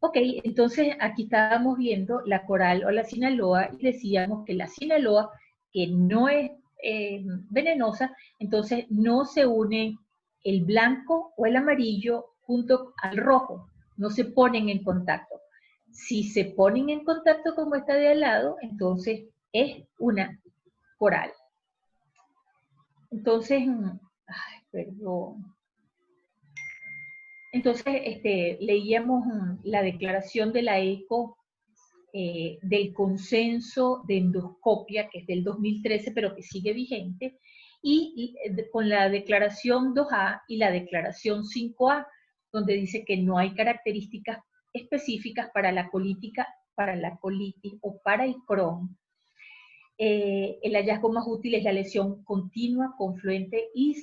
Ok, entonces aquí estábamos viendo la coral o la Sinaloa y decíamos que la Sinaloa, que no es venenosa, entonces no se une el blanco o el amarillo junto al rojo, no se ponen en contacto. Si se ponen en contacto como esta de al lado, entonces es una coral. Entonces, ay, perdón. Entonces, leíamos la declaración de la ECO del consenso de endoscopia, que es del 2013, pero que sigue vigente, y con la declaración 2A y la declaración 5A, donde dice que no hay características específicas para la colitis o para el Crohn. El hallazgo más útil es la lesión continua, confluente y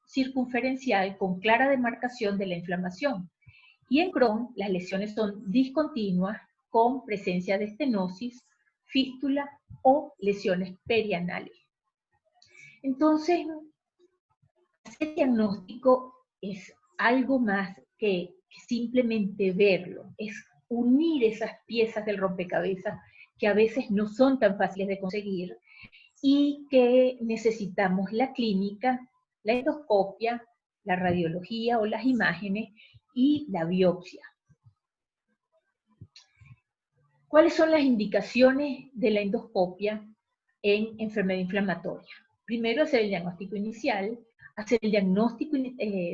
circunferencial con clara demarcación de la inflamación. Y en Crohn, las lesiones son discontinuas con presencia de estenosis, fístula o lesiones perianales. Entonces, hacer diagnóstico es algo más que simplemente verlo, es unir esas piezas del rompecabezas que a veces no son tan fáciles de conseguir y que necesitamos la clínica, la endoscopia, la radiología o las imágenes y la biopsia. ¿Cuáles son las indicaciones de la endoscopia en enfermedad inflamatoria? Primero, hacer el diagnóstico inicial, hacer el diagnóstico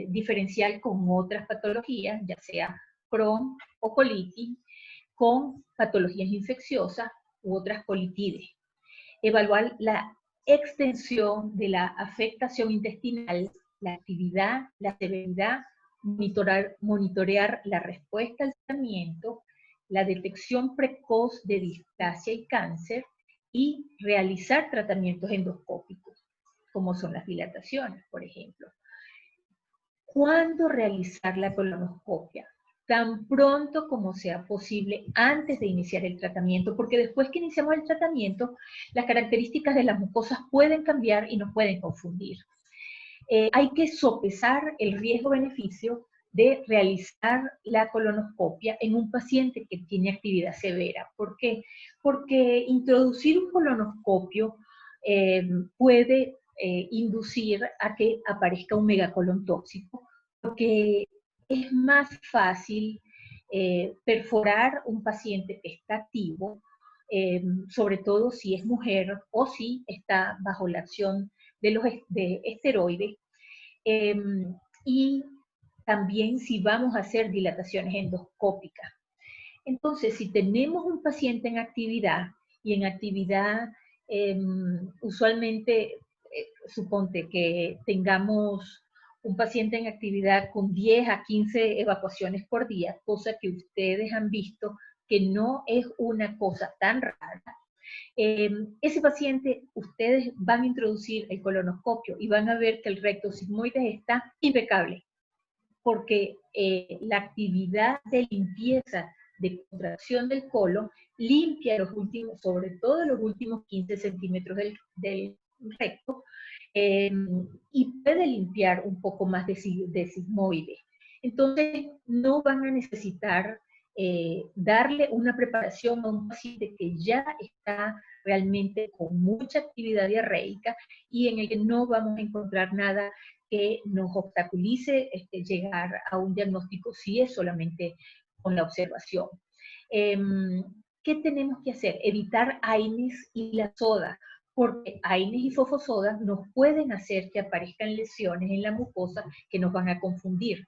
diferencial con otras patologías, ya sea Crohn o colitis, con patologías infecciosas u otras colitides. Evaluar la extensión de la afectación intestinal, la actividad, la severidad, monitorear la respuesta al tratamiento, la detección precoz de displasia y cáncer y realizar tratamientos endoscópicos, como son las dilataciones, por ejemplo. ¿Cuándo realizar la colonoscopia? Tan pronto como sea posible antes de iniciar el tratamiento, porque después que iniciamos el tratamiento, las características de las mucosas pueden cambiar y nos pueden confundir. Hay que sopesar el riesgo-beneficio de realizar la colonoscopia en un paciente que tiene actividad severa. ¿Por qué? Porque introducir un colonoscopio puede inducir a que aparezca un megacolon tóxico, porque es más fácil perforar un paciente que está activo, sobre todo si es mujer o si está bajo la acción de esteroides, y también si vamos a hacer dilataciones endoscópicas. Entonces, si tenemos un paciente en actividad, y en actividad usualmente, suponte que tengamos un paciente en actividad con 10 a 15 evacuaciones por día, cosa que ustedes han visto que no es una cosa tan rara. Ese paciente, ustedes van a introducir el colonoscopio y van a ver que el recto sigmoides está impecable, porque la actividad de limpieza, de contracción del colon, limpia los últimos, sobre todo los últimos 15 centímetros del recto, y puede limpiar un poco más de sigmoides. Entonces, no van a necesitar darle una preparación a un paciente que ya está realmente con mucha actividad diarreica y en el que no vamos a encontrar nada que nos obstaculice llegar a un diagnóstico si es solamente con la observación. ¿Qué tenemos que hacer? Evitar AINES y la soda, porque AINES y fosfosodas nos pueden hacer que aparezcan lesiones en la mucosa que nos van a confundir.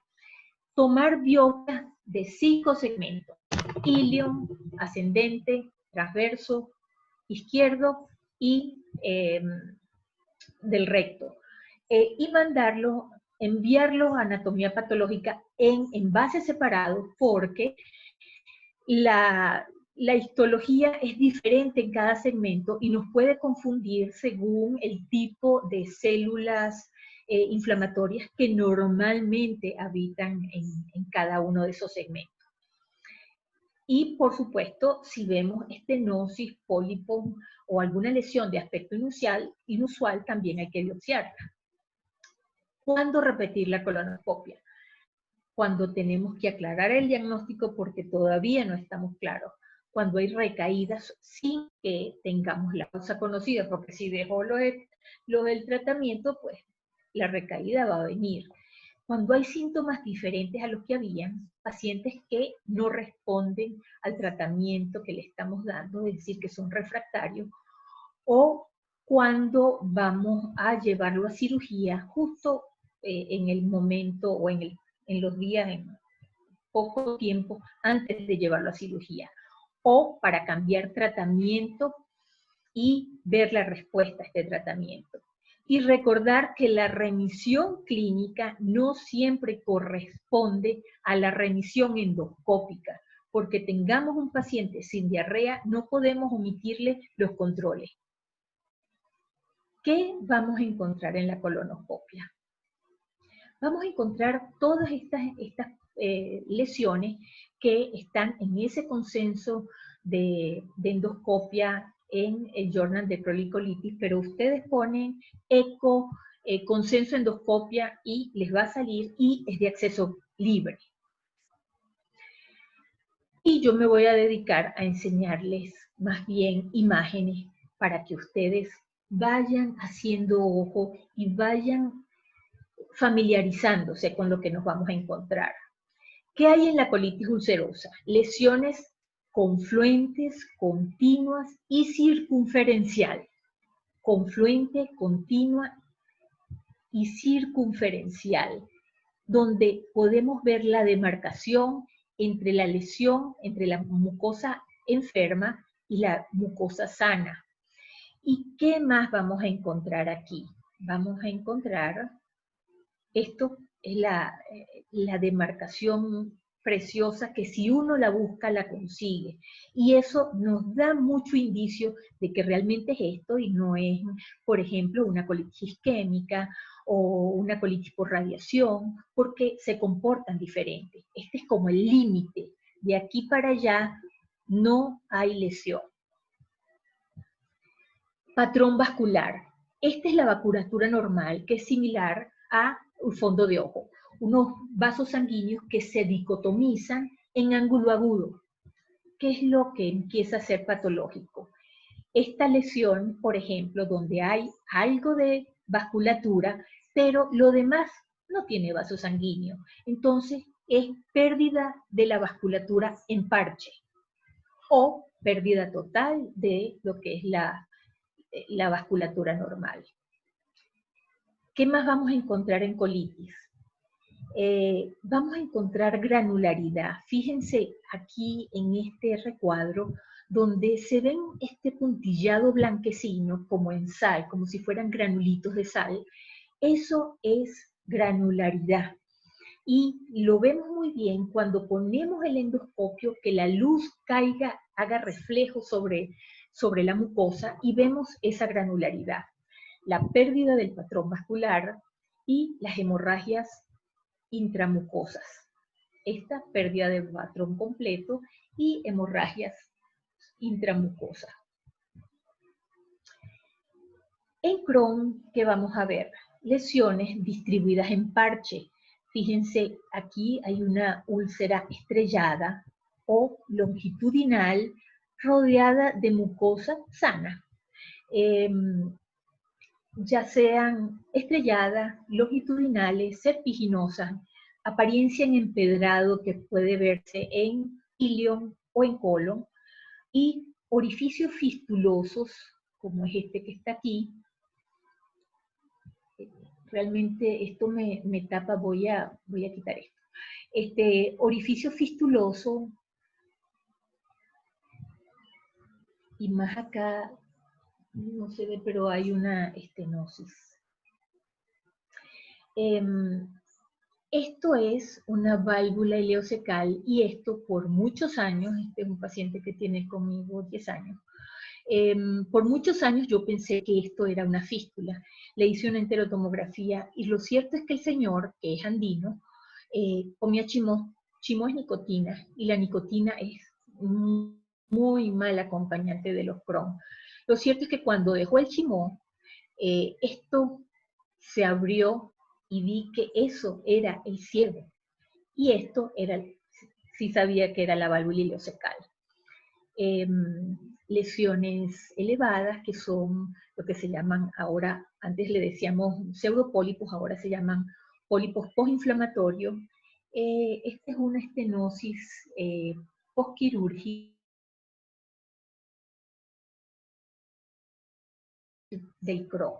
Tomar biopsias de 5 segmentos: ilion, ascendente, transverso, izquierdo y del recto. Y enviarlo a anatomía patológica en envases separados, porque la histología es diferente en cada segmento y nos puede confundir según el tipo de células inflamatorias que normalmente habitan en cada uno de esos segmentos. Y, por supuesto, si vemos estenosis, pólipo o alguna lesión de aspecto inusual, también hay que biopsiarla. ¿Cuándo repetir la colonoscopia? cuando tenemos que aclarar el diagnóstico porque todavía no estamos claros, cuando hay recaídas sin que tengamos la causa conocida, porque si dejó lo del tratamiento, pues la recaída va a venir. Cuando hay síntomas diferentes a los que habían, pacientes que no responden al tratamiento que le estamos dando, es decir, que son refractarios, o cuando vamos a llevarlo a cirugía justo en el momento o en los días, en poco tiempo antes de llevarlo a cirugía, o para cambiar tratamiento y ver la respuesta a este tratamiento. Y recordar que la remisión clínica no siempre corresponde a la remisión endoscópica. Porque tengamos un paciente sin diarrea, no podemos omitirle los controles. ¿Qué vamos a encontrar en la colonoscopia? Vamos a encontrar todas estas lesiones que están en ese consenso de endoscopia en el Journal de Cronicolitis, pero ustedes ponen eco, consenso endoscopia y les va a salir y es de acceso libre. Y yo me voy a dedicar a enseñarles más bien imágenes para que ustedes vayan haciendo ojo y vayan familiarizándose con lo que nos vamos a encontrar. ¿Qué hay en la colitis ulcerosa? Lesiones confluentes, continuas y circunferencial. Confluente, continua y circunferencial, donde podemos ver la demarcación entre la lesión, entre la mucosa enferma y la mucosa sana. ¿Y qué más vamos a encontrar aquí? Vamos a encontrar, esto es la demarcación preciosa que si uno la busca, la consigue. Y eso nos da mucho indicio de que realmente es esto y no es, por ejemplo, una colitis isquémica o una colitis por radiación, porque se comportan diferentes. Este es como el límite. De aquí para allá no hay lesión. Patrón vascular. Esta es la vasculatura normal, que es similar a un fondo de ojo. Unos vasos sanguíneos que se dicotomizan en ángulo agudo. ¿Qué es lo que empieza a ser patológico? Esta lesión, por ejemplo, donde hay algo de vasculatura, pero lo demás no tiene vaso sanguíneo. Entonces, es pérdida de la vasculatura en parche o pérdida total de lo que es la vasculatura normal. ¿Qué más vamos a encontrar en colitis? Vamos a encontrar granularidad. Fíjense aquí en este recuadro donde se ven este puntillado blanquecino como en sal, como si fueran granulitos de sal. Eso es granularidad. Y lo vemos muy bien cuando ponemos el endoscopio, que la luz caiga, haga reflejo sobre la mucosa y vemos esa granularidad. La pérdida del patrón vascular y las hemorragias intramucosas. Esta pérdida de patrón completo y hemorragias intramucosas. En Crohn, ¿qué vamos a ver? Lesiones distribuidas en parche. Fíjense, aquí hay una úlcera estrellada o longitudinal rodeada de mucosa sana. Ya sean estrelladas, longitudinales, serpiginosas, apariencia en empedrado que puede verse en ilion o en colon, y orificios fistulosos, como es este que está aquí. Realmente esto me tapa, voy a quitar esto. Este orificio fistuloso, y más acá, no se ve, pero hay una estenosis. Esto es una válvula ileocecal y esto por muchos años, este es un paciente que tiene conmigo 10 años, por muchos años yo pensé que esto era una fístula. Le hice una enterotomografía y lo cierto es que el señor, que es andino, comía chimó. Chimó es nicotina y la nicotina es muy mal acompañante de los Crohn. Lo cierto es que cuando dejó el chimó, esto se abrió y vi que eso era el ciego. Y esto era, sí sabía que era la válvula ileocecal. Lesiones elevadas, que son lo que se llaman ahora, antes le decíamos pseudopólipos, ahora se llaman pólipos postinflamatorios. Esta es una estenosis postquirúrgica del Crohn.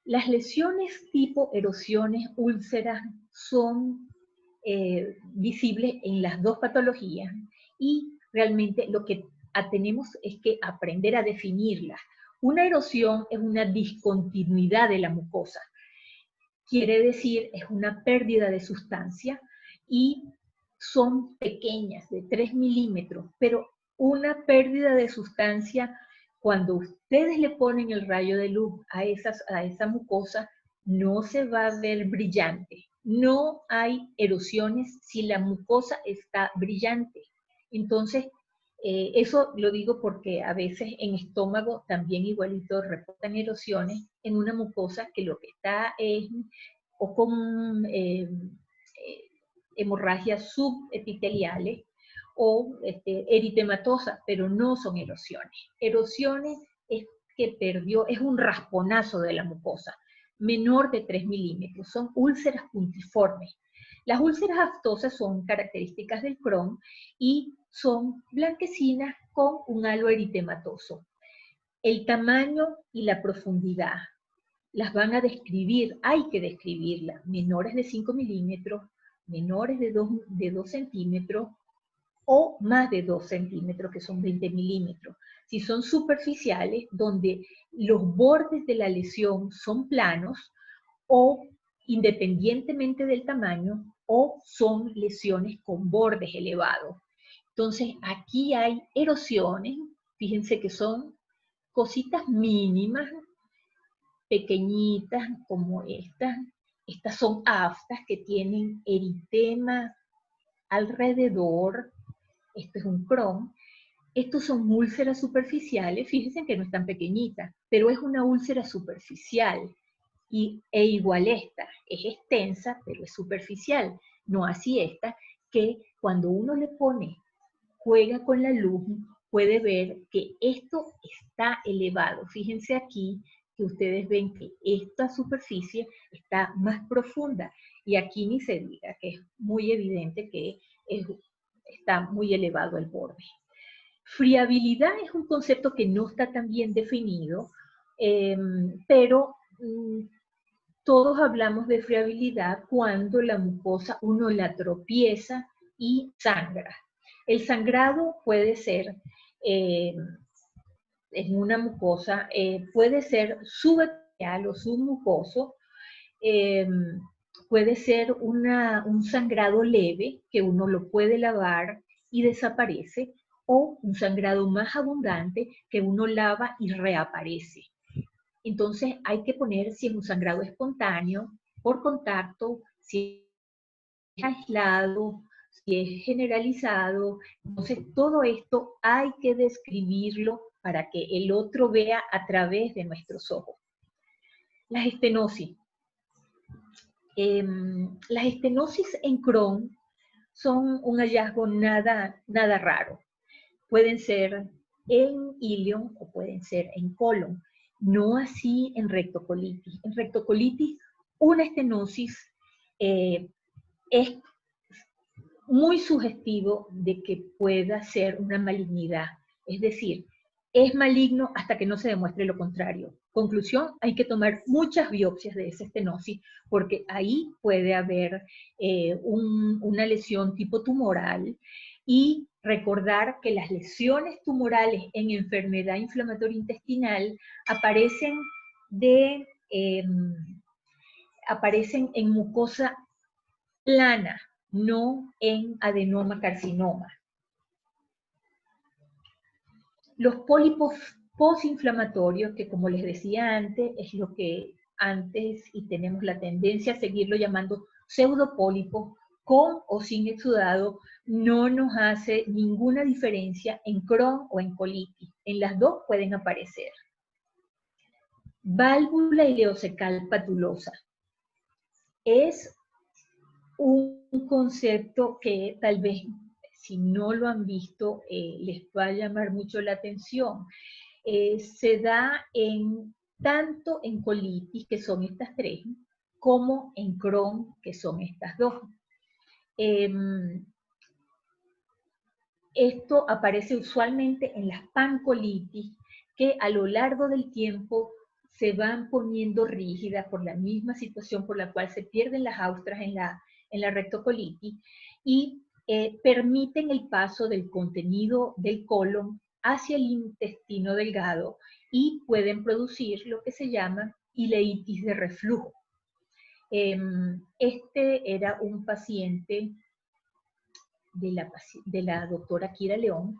Las lesiones tipo erosiones, úlceras, son visibles en las dos patologías y realmente lo que tenemos es que aprender a definirlas. Una erosión es una discontinuidad de la mucosa. Quiere decir, es una pérdida de sustancia y son pequeñas, de 3 milímetros, pero una pérdida de sustancia, cuando ustedes le ponen el rayo de luz a esa mucosa, no se va a ver brillante. No hay erosiones si la mucosa está brillante. Entonces, eso lo digo porque a veces en estómago también igualito reportan erosiones en una mucosa que lo que está es o con hemorragias subepiteliales o eritematosa, pero no son erosiones. Erosiones es que perdió, es un rasponazo de la mucosa, menor de 3 milímetros, son úlceras puntiformes. Las úlceras aftosas son características del Crohn y son blanquecinas con un halo eritematoso. El tamaño y la profundidad las van a describir, hay que describirlas, menores de 5 milímetros, menores de 2 centímetros o más de 2 centímetros, que son 20 milímetros. Si son superficiales, donde los bordes de la lesión son planos o independientemente del tamaño, o son lesiones con bordes elevados. Entonces, aquí hay erosiones, fíjense que son cositas mínimas, pequeñitas como estas. Estas son aftas que tienen eritema alrededor. Esto es un Crohn. Estos son úlceras superficiales, fíjense que no están pequeñitas, pero es una úlcera superficial. E igual esta, es extensa, pero es superficial. No así esta, que cuando uno le pone, juega con la luz, puede ver que esto está elevado. Fíjense aquí que ustedes ven que esta superficie está más profunda y aquí ni se diga que es muy evidente que está muy elevado el borde. Friabilidad es un concepto que no está tan bien definido, pero todos hablamos de friabilidad cuando la mucosa uno la tropieza y sangra. El sangrado puede ser en una mucosa, puede ser subepitelial o submucoso, puede ser un sangrado leve que uno lo puede lavar y desaparece, o un sangrado más abundante que uno lava y reaparece. Entonces hay que poner si es un sangrado espontáneo, por contacto, si es aislado, si es generalizado. Entonces todo esto hay que describirlo para que el otro vea a través de nuestros ojos. Las estenosis. Las estenosis en Crohn son un hallazgo nada raro. Pueden ser en ilion o pueden ser en colon. No así en rectocolitis. En rectocolitis, una estenosis es muy sugestivo de que pueda ser una malignidad. Es decir, es maligno hasta que no se demuestre lo contrario. Conclusión, hay que tomar muchas biopsias de esa estenosis porque ahí puede haber una lesión tipo tumoral, y recordar que las lesiones tumorales en enfermedad inflamatoria intestinal aparecen en mucosa plana, no en adenoma carcinoma. Los pólipos postinflamatorios, que como les decía antes, es lo que antes y tenemos la tendencia a seguirlo llamando pseudopólipos, con o sin exudado, no nos hace ninguna diferencia en Crohn o en colitis. En las dos pueden aparecer. Válvula ileocecal patulosa. Es un concepto que tal vez, si no lo han visto, les va a llamar mucho la atención. Se da tanto en colitis, que son estas tres, como en Crohn, que son estas dos. Esto aparece usualmente en las pancolitis, que a lo largo del tiempo se van poniendo rígidas por la misma situación por la cual se pierden las austras en la rectocolitis y permiten el paso del contenido del colon hacia el intestino delgado y pueden producir lo que se llama ileitis de reflujo. Este era un paciente de la doctora Kira León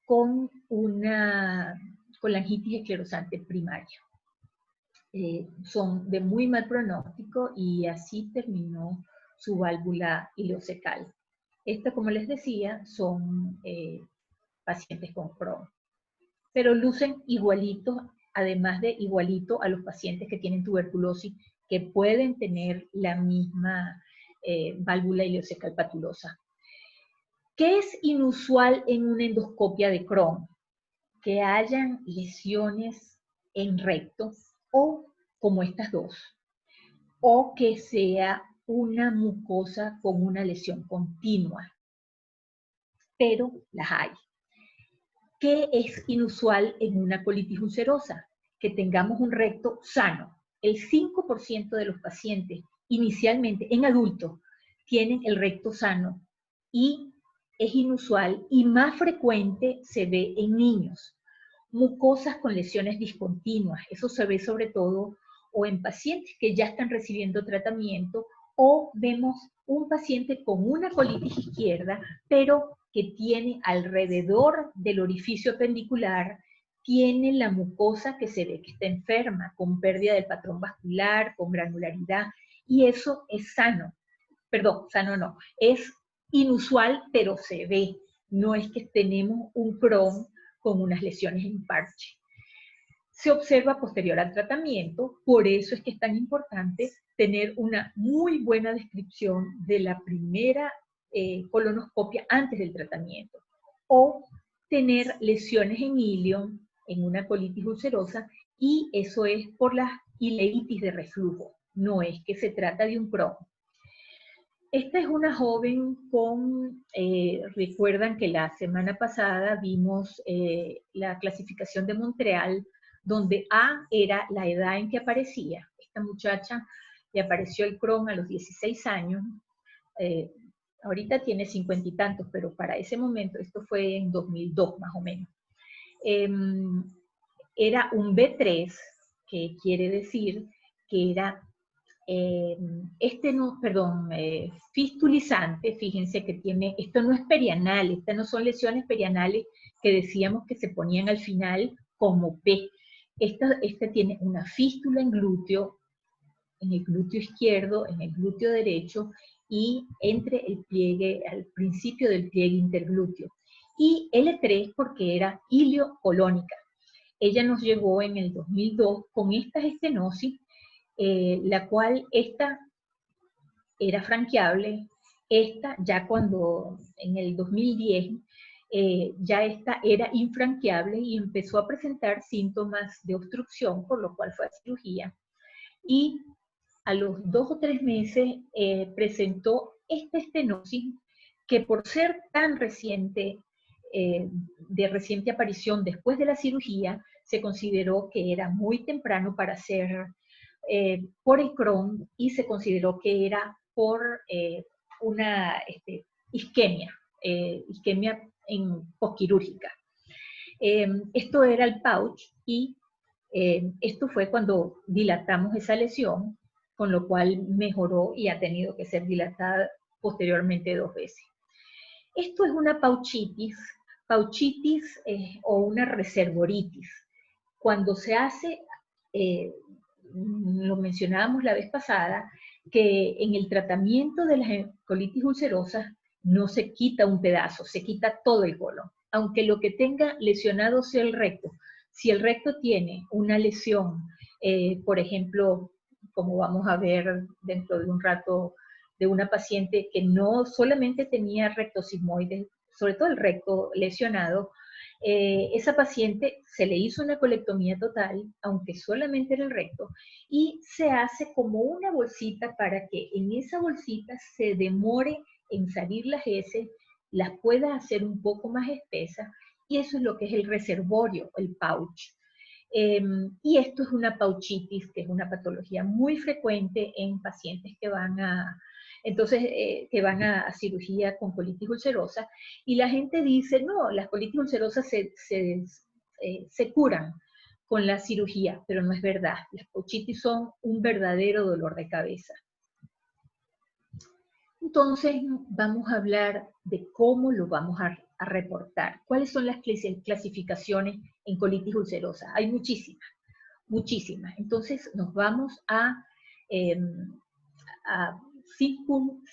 con la angitis esclerosante primaria. Son de muy mal pronóstico y así terminó su válvula ileocecal. Estas, como les decía, son pacientes con Crohn, pero lucen igualitos, además de igualito a los pacientes que tienen tuberculosis, que pueden tener la misma válvula ileocecal patulosa. ¿Qué es inusual en una endoscopia de Crohn? Que hayan lesiones en recto, o como estas dos, o que sea una mucosa con una lesión continua, pero las hay. ¿Qué es inusual en una colitis ulcerosa? Que tengamos un recto sano. El 5% de los pacientes inicialmente en adultos tienen el recto sano y es inusual y más frecuente se ve en niños. Mucosas con lesiones discontinuas, eso se ve sobre todo o en pacientes que ya están recibiendo tratamiento, o vemos un paciente con una colitis izquierda, pero que tiene alrededor del orificio apendicular, tiene la mucosa que se ve que está enferma, con pérdida del patrón vascular, con granularidad, y eso es sano. Perdón, sano no, es inusual, pero se ve. No es que tenemos un Crohn con unas lesiones en parche. Se observa posterior al tratamiento, por eso es que es tan importante tener una muy buena descripción de la primera colonoscopia antes del tratamiento, o tener lesiones en ilion, en una colitis ulcerosa, y eso es por las ileitis de reflujo, no es que se trata de un Crohn. Esta es una joven con, recuerdan que la semana pasada vimos la clasificación de Montreal, donde A era la edad en que aparecía. Esta muchacha le apareció el Crohn a los 16 años, ahorita tiene 50 y tantos, pero para ese momento, esto fue en 2002 más o menos, era un B3, que quiere decir que era fistulizante. Fíjense que tiene, esto no es perianal, estas no son lesiones perianales que decíamos que se ponían al final como P. Esta tiene una fístula en glúteo, en el glúteo izquierdo, en el glúteo derecho, y entre el pliegue, al principio del pliegue interglúteo. Y L3 porque era iliocolónica. Ella nos llegó en el 2002 con esta estenosis, la cual esta era franqueable. Esta ya cuando en el 2010 ya esta era infranqueable y empezó a presentar síntomas de obstrucción, por lo cual fue a cirugía. Y a los 2 o 3 meses presentó esta estenosis que, por ser tan reciente, de reciente aparición después de la cirugía, se consideró que era muy temprano para ser por el Crohn, y se consideró que era por una isquemia, isquemia posquirúrgica. Esto era el pouch, y esto fue cuando dilatamos esa lesión, con lo cual mejoró y ha tenido que ser dilatada posteriormente 2 veces. Esto es una pouchitis o una reservoritis. Cuando se hace, lo mencionábamos la vez pasada, que en el tratamiento de las colitis ulcerosas no se quita un pedazo, se quita todo el colon, aunque lo que tenga lesionado sea el recto. Si el recto tiene una lesión, por ejemplo, como vamos a ver dentro de un rato, de una paciente que no solamente tenía recto sigmoide, sobre todo el recto lesionado. Esa paciente se le hizo una colectomía total, aunque solamente era el recto, y se hace como una bolsita para que en esa bolsita se demore en salir las heces, las pueda hacer un poco más espesas, y eso es lo que es el reservorio, el pouch. Y esto es una pouchitis, que es una patología muy frecuente en pacientes que van a, que van a cirugía con colitis ulcerosa, y la gente dice, no, las colitis ulcerosas se curan con la cirugía, pero no es verdad. Las pouchitis son un verdadero dolor de cabeza. Entonces vamos a hablar de cómo lo vamos a reportar. ¿Cuáles son las clasificaciones en colitis ulcerosa? Hay muchísimas, muchísimas. Entonces nos vamos a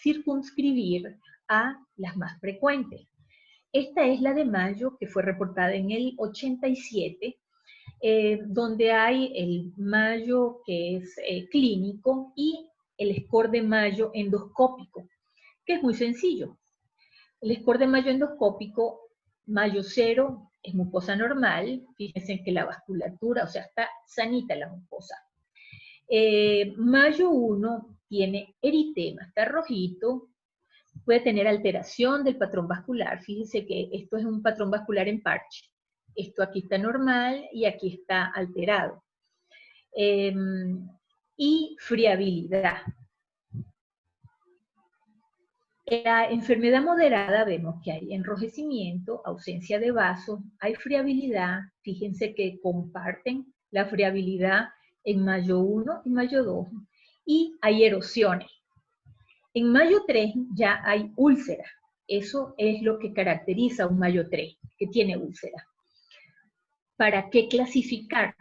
circunscribir a las más frecuentes. Esta es la de mayo, que fue reportada en el 87, donde hay el mayo que es clínico y el score de mayo endoscópico, que es muy sencillo. El score de mayo endoscópico, mayo 0, es mucosa normal. Fíjense que la vasculatura, o sea, está sanita la mucosa. Mayo 1 tiene eritema, está rojito, puede tener alteración del patrón vascular. Fíjense que esto es un patrón vascular en parche. Esto aquí está normal y aquí está alterado. Y friabilidad. En la enfermedad moderada vemos que hay enrojecimiento, ausencia de vasos, hay friabilidad. Fíjense que comparten la friabilidad en mayo 1 y mayo 2, y hay erosiones. En mayo 3 ya hay úlcera. Eso es lo que caracteriza a un mayo 3, que tiene úlcera. ¿Para qué clasificar?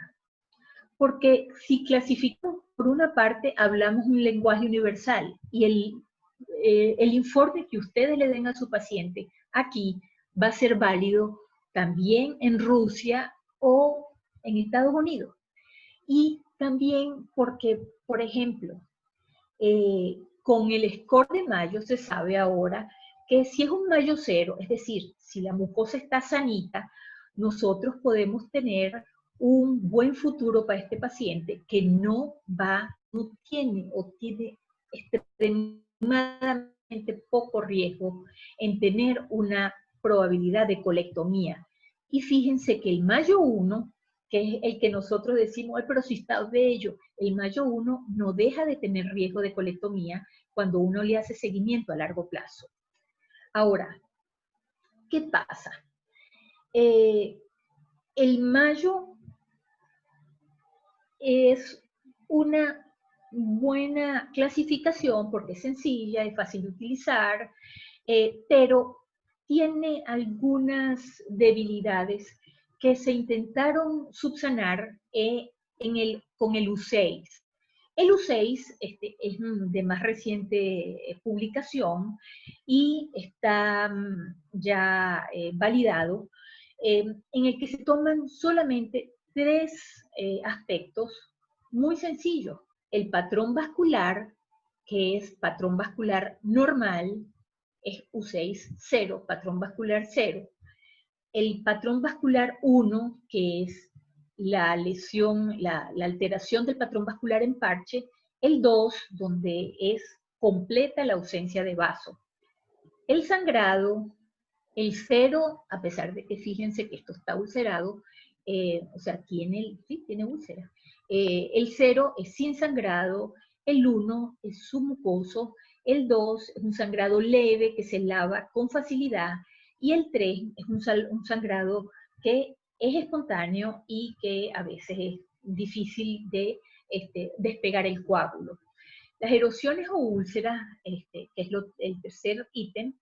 Porque si clasificamos, por una parte, hablamos un lenguaje universal, y el informe que ustedes le den a su paciente aquí va a ser válido también en Rusia o en Estados Unidos. Y también porque, por ejemplo, con el score de mayo se sabe ahora que si es un mayo 0, es decir, si la mucosa está sanita, nosotros podemos tener un buen futuro para este paciente que no tiene o tiene extremadamente poco riesgo en tener una probabilidad de colectomía. Y fíjense que el mayo 1, que es el que nosotros decimos, ay, pero si está bello, el mayo 1 no deja de tener riesgo de colectomía cuando uno le hace seguimiento a largo plazo. Ahora, ¿qué pasa? El mayo es una buena clasificación porque es sencilla, es fácil de utilizar, pero tiene algunas debilidades que se intentaron subsanar con el U6. El U6 es de más reciente publicación y está ya validado, en el que se toman solamente 3 aspectos muy sencillos. El patrón vascular, que es patrón vascular normal, es U6 0, patrón vascular 0. El patrón vascular 1, que es la lesión, la alteración del patrón vascular en parche. El 2, donde es completa la ausencia de vaso. El sangrado, el 0, a pesar de que fíjense que esto está ulcerado, o sea, tiene úlcera. El 0 es sin sangrado, el 1 es submucoso, el 2 es un sangrado leve que se lava con facilidad, y el 3 es un sangrado que es espontáneo y que a veces es difícil de despegar el coágulo. Las erosiones o úlceras, que es el tercer ítem,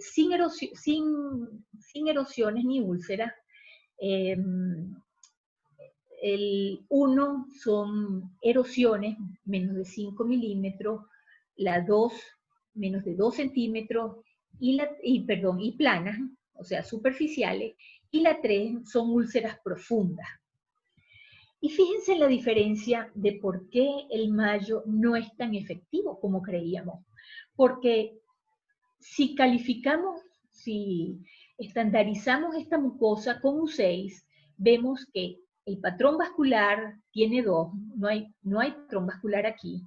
sin erosiones ni úlceras. El 1 son erosiones menos de 5 milímetros, la 2 menos de 2 centímetros, y planas, o sea, superficiales, y la 3 son úlceras profundas. Y fíjense la diferencia de por qué el mayo no es tan efectivo como creíamos. porque si calificamos, si estandarizamos esta mucosa con U6, vemos que el patrón vascular tiene 2, no hay patrón vascular aquí.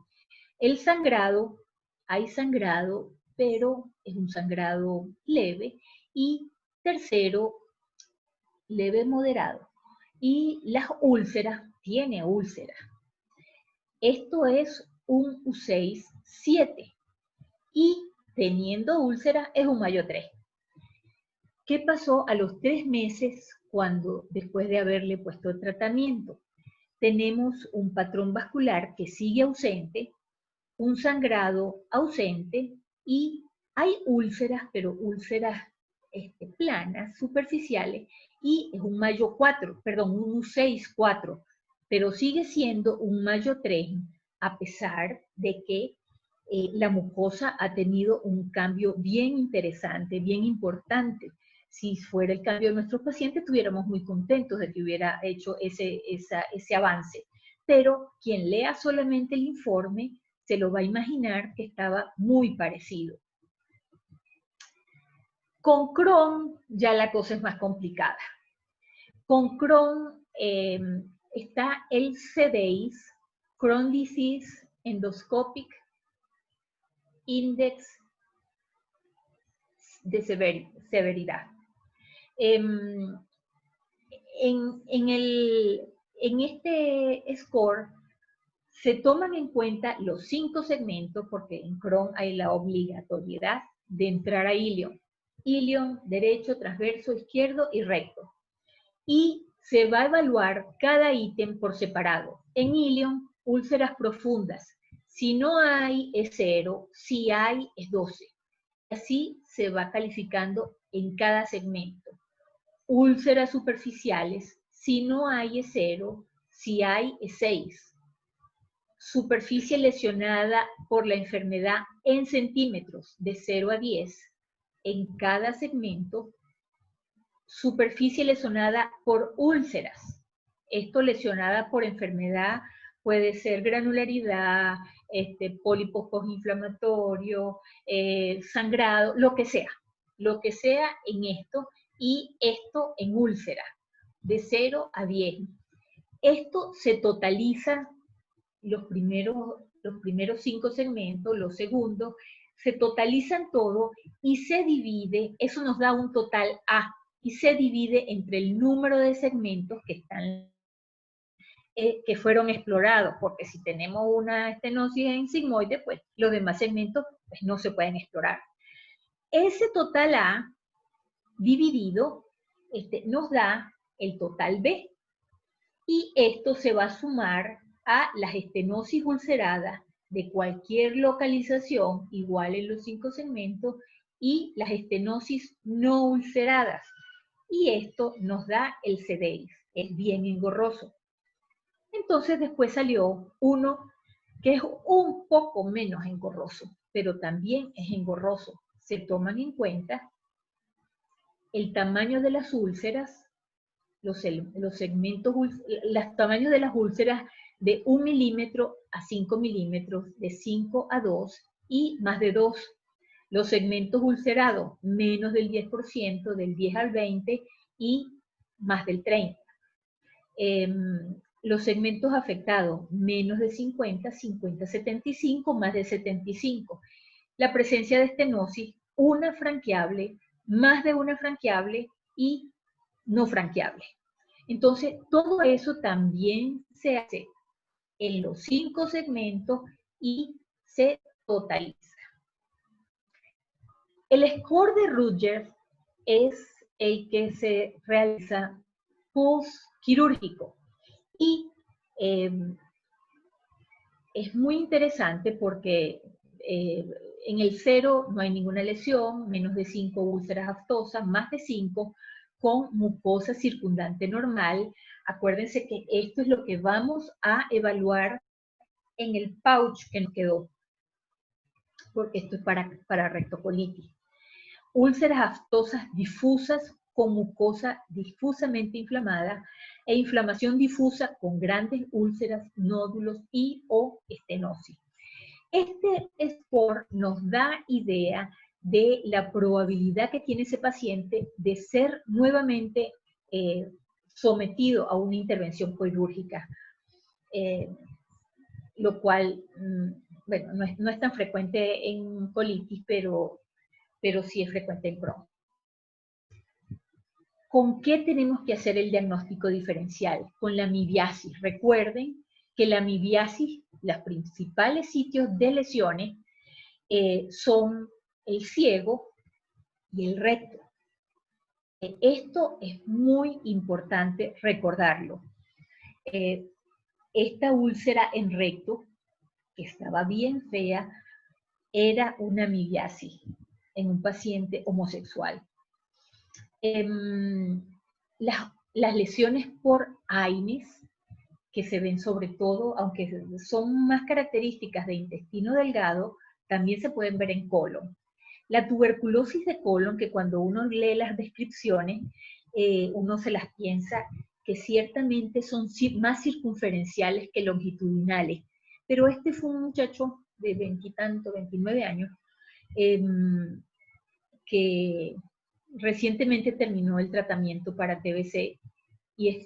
El sangrado, hay sangrado, pero es un sangrado leve. Y tercero, leve moderado. Y las úlceras, tiene úlceras. Esto es un U6, 7. Y teniendo úlceras es un Mayo 3. ¿Qué pasó a los 3 meses cuando, después de haberle puesto el tratamiento? Tenemos un patrón vascular que sigue ausente, un sangrado ausente y hay úlceras, pero úlceras planas, superficiales, y es un Mayo 4, perdón, un U6, 4, pero sigue siendo un Mayo 3 a pesar de que la mucosa ha tenido un cambio bien interesante, bien importante. Si fuera el cambio de nuestros pacientes, estuviéramos muy contentos de que hubiera hecho ese avance. Pero quien lea solamente el informe se lo va a imaginar que estaba muy parecido. Con Crohn ya la cosa es más complicada. Con Crohn está el CDIS, Crohn Disease Endoscopic Index de severidad. En este score se toman en cuenta los 5 segmentos, porque en Crohn hay la obligatoriedad de entrar a ilion. Ilion, derecho, transverso, izquierdo y recto. Y se va a evaluar cada ítem por separado. En ilion, úlceras profundas. Si no hay, es 0. Si hay, es 12. Así se va calificando en cada segmento. Úlceras superficiales, si no hay es 0, si hay es 6. Superficie lesionada por la enfermedad en centímetros, de 0 a 10, en cada segmento. Superficie lesionada por úlceras. Esto lesionada por enfermedad puede ser granularidad, pólipos postinflamatorios, sangrado, lo que sea en esto, y esto en úlcera, de 0 a 10. Esto se totaliza los primeros 5 segmentos, los segundos, se totalizan todo y se divide, eso nos da un total A, y se divide entre el número de segmentos que están que fueron explorados, porque si tenemos una estenosis en sigmoide, pues los demás segmentos pues, no se pueden explorar. Ese total A dividido nos da el total B, y esto se va a sumar a las estenosis ulceradas de cualquier localización, igual en los 5 segmentos, y las estenosis no ulceradas. Y esto nos da el CDIS, es bien engorroso. Entonces después salió uno que es un poco menos engorroso, pero también es engorroso. Se toman en cuenta el tamaño de las úlceras, los segmentos, los tamaños de las úlceras de 1 milímetro a 5 milímetros, de 5 a 2 y más de 2. Los segmentos ulcerados, menos del 10%, del 10 al 20 y más del 30. Los segmentos afectados, menos de 50, 50, 75, más de 75. La presencia de estenosis, una franqueable, más de una franqueable y no franqueable. Entonces, todo eso también se hace en los 5 segmentos y se totaliza. El score de Rutgers es el que se realiza post-quirúrgico y es muy interesante porque en el 0 no hay ninguna lesión, menos de 5 úlceras aftosas, más de 5 con mucosa circundante normal. Acuérdense que esto es lo que vamos a evaluar en el pouch que nos quedó, porque esto es para rectocolitis. Úlceras aftosas difusas con mucosa difusamente inflamada e inflamación difusa con grandes úlceras, nódulos y o estenosis. Este score nos da idea de la probabilidad que tiene ese paciente de ser nuevamente sometido a una intervención quirúrgica, lo cual, bueno, no es tan frecuente en colitis, pero sí es frecuente en Crohn. ¿Con qué tenemos que hacer el diagnóstico diferencial? Con la amibiasis. Recuerden que la amibiasis, los principales sitios de lesiones son el ciego y el recto. Esto es muy importante recordarlo. Esta úlcera en recto, que estaba bien fea, era una amibiasis en un paciente homosexual. Las lesiones por AINES, que se ven sobre todo, aunque son más características de intestino delgado, también se pueden ver en colon. La tuberculosis de colon, que cuando uno lee las descripciones, uno se las piensa que ciertamente son más circunferenciales que longitudinales. Pero este fue un muchacho de 20 y tanto, 29 años, que recientemente terminó el tratamiento para TBC y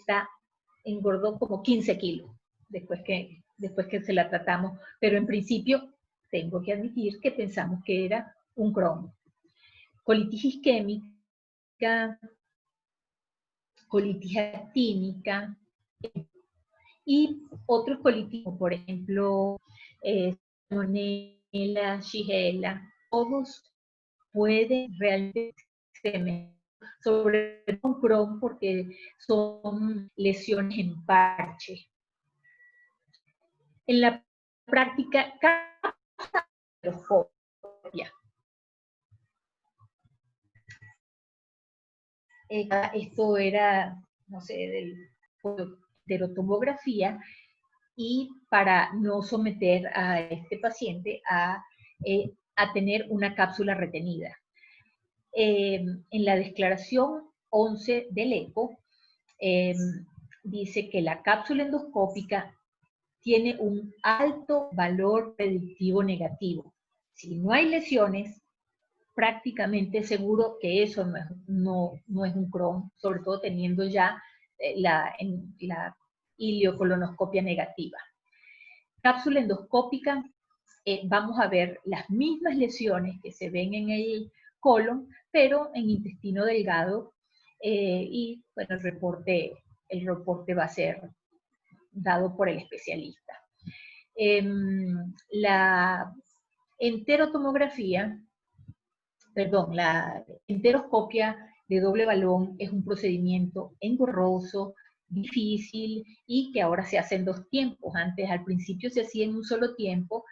engordó como 15 kilos después que se la tratamos, pero en principio tengo que admitir que pensamos que era un Crohn. Colitis isquémica, colitis actínica y otros colitis, por ejemplo, Salmonella, Shigella, todos pueden realmente sobre todo Crohn porque son lesiones en parche. En la práctica, esto era, no sé, de la tomografía, y para no someter a este paciente a tener una cápsula retenida. En la declaración 11 del ECO, dice que la cápsula endoscópica tiene un alto valor predictivo negativo. Si no hay lesiones, prácticamente seguro que eso no es un Crohn, sobre todo teniendo ya la ileocolonoscopia negativa. Cápsula endoscópica, vamos a ver las mismas lesiones que se ven en el colon, pero en intestino delgado, y bueno, el reporte va a ser dado por el especialista. La enterotomografía, perdón, la enteroscopia de doble balón es un procedimiento engorroso, difícil y que ahora se hace en 2 tiempos. Antes, al principio se hacía en un solo tiempo,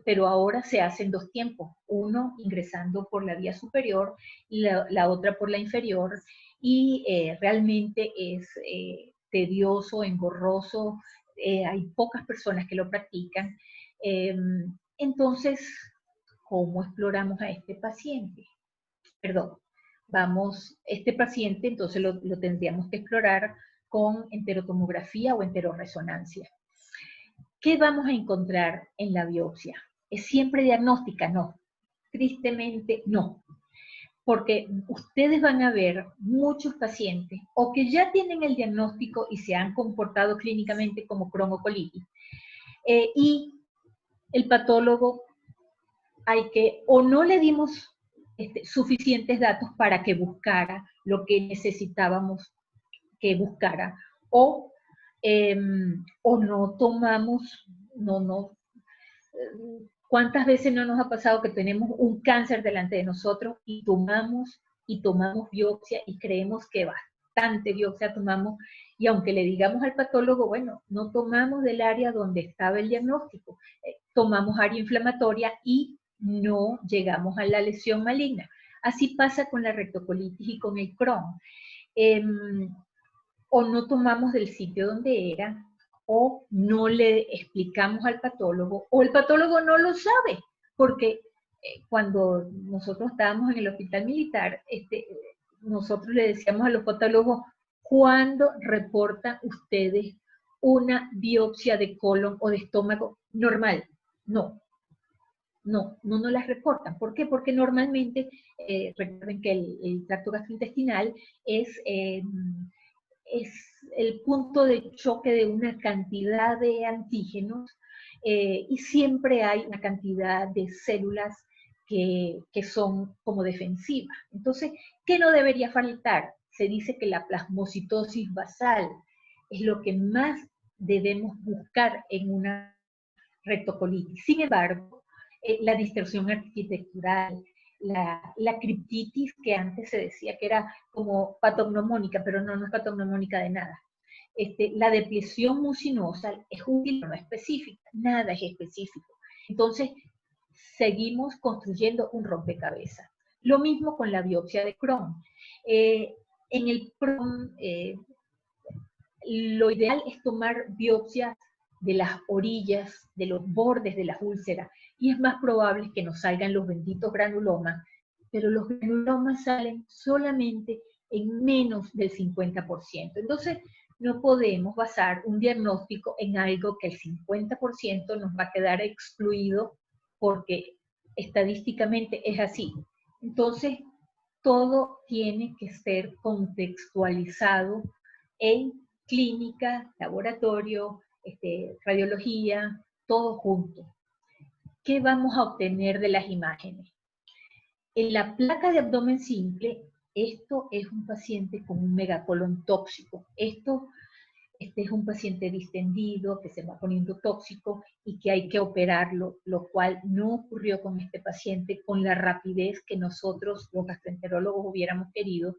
pero ahora se hace en 2 tiempos. Uno ingresando por la vía superior y la otra por la inferior, y realmente es tedioso, engorroso, hay pocas personas que lo practican. Entonces, ¿cómo exploramos a este paciente? Perdón, este paciente entonces lo tendríamos que explorar con enterotomografía o enteroresonancia. ¿Qué vamos a encontrar en la biopsia? ¿Es siempre diagnóstica? No, tristemente no. Porque ustedes van a ver muchos pacientes o que ya tienen el diagnóstico y se han comportado clínicamente como Crohn o colitis, y el patólogo o no le dimos suficientes datos para que buscara lo que necesitábamos que buscara, o no tomamos, ¿cuántas veces no nos ha pasado que tenemos un cáncer delante de nosotros y tomamos biopsia y creemos que bastante biopsia tomamos, y aunque le digamos al patólogo, bueno, no tomamos del área donde estaba el diagnóstico, tomamos área inflamatoria y no llegamos a la lesión maligna? Así pasa con la rectocolitis y con el Crohn. O no tomamos del sitio donde era, o no le explicamos al patólogo, o el patólogo no lo sabe, porque cuando nosotros estábamos en el hospital militar, nosotros le decíamos a los patólogos: ¿cuándo reportan ustedes una biopsia de colon o de estómago normal? No, no nos las reportan. ¿Por qué? Porque normalmente, recuerden que el tracto gastrointestinal es el punto de choque de una cantidad de antígenos y siempre hay una cantidad de células que son como defensivas. Entonces, ¿qué no debería faltar? Se dice que la plasmocitosis basal es lo que más debemos buscar en una rectocolitis. Sin embargo, la distorsión arquitectural, la criptitis, que antes se decía que era como patognomónica, pero no es patognomónica de nada. La depresión mucinosa es útil, pero no específica, nada es específico. Entonces, seguimos construyendo un rompecabezas. Lo mismo con la biopsia de Crohn. En el Crohn, lo ideal es tomar biopsias de las orillas, de los bordes de las úlceras, y es más probable que nos salgan los benditos granulomas, pero los granulomas salen solamente en menos del 50%. Entonces, no podemos basar un diagnóstico en algo que el 50% nos va a quedar excluido porque estadísticamente es así. Entonces, todo tiene que ser contextualizado en clínica, laboratorio, radiología, todo junto. ¿Qué vamos a obtener de las imágenes? En la placa de abdomen simple, esto es un paciente con un megacolon tóxico. Este es un paciente distendido que se va poniendo tóxico y que hay que operarlo, lo cual no ocurrió con este paciente con la rapidez que nosotros, los gastroenterólogos, hubiéramos querido.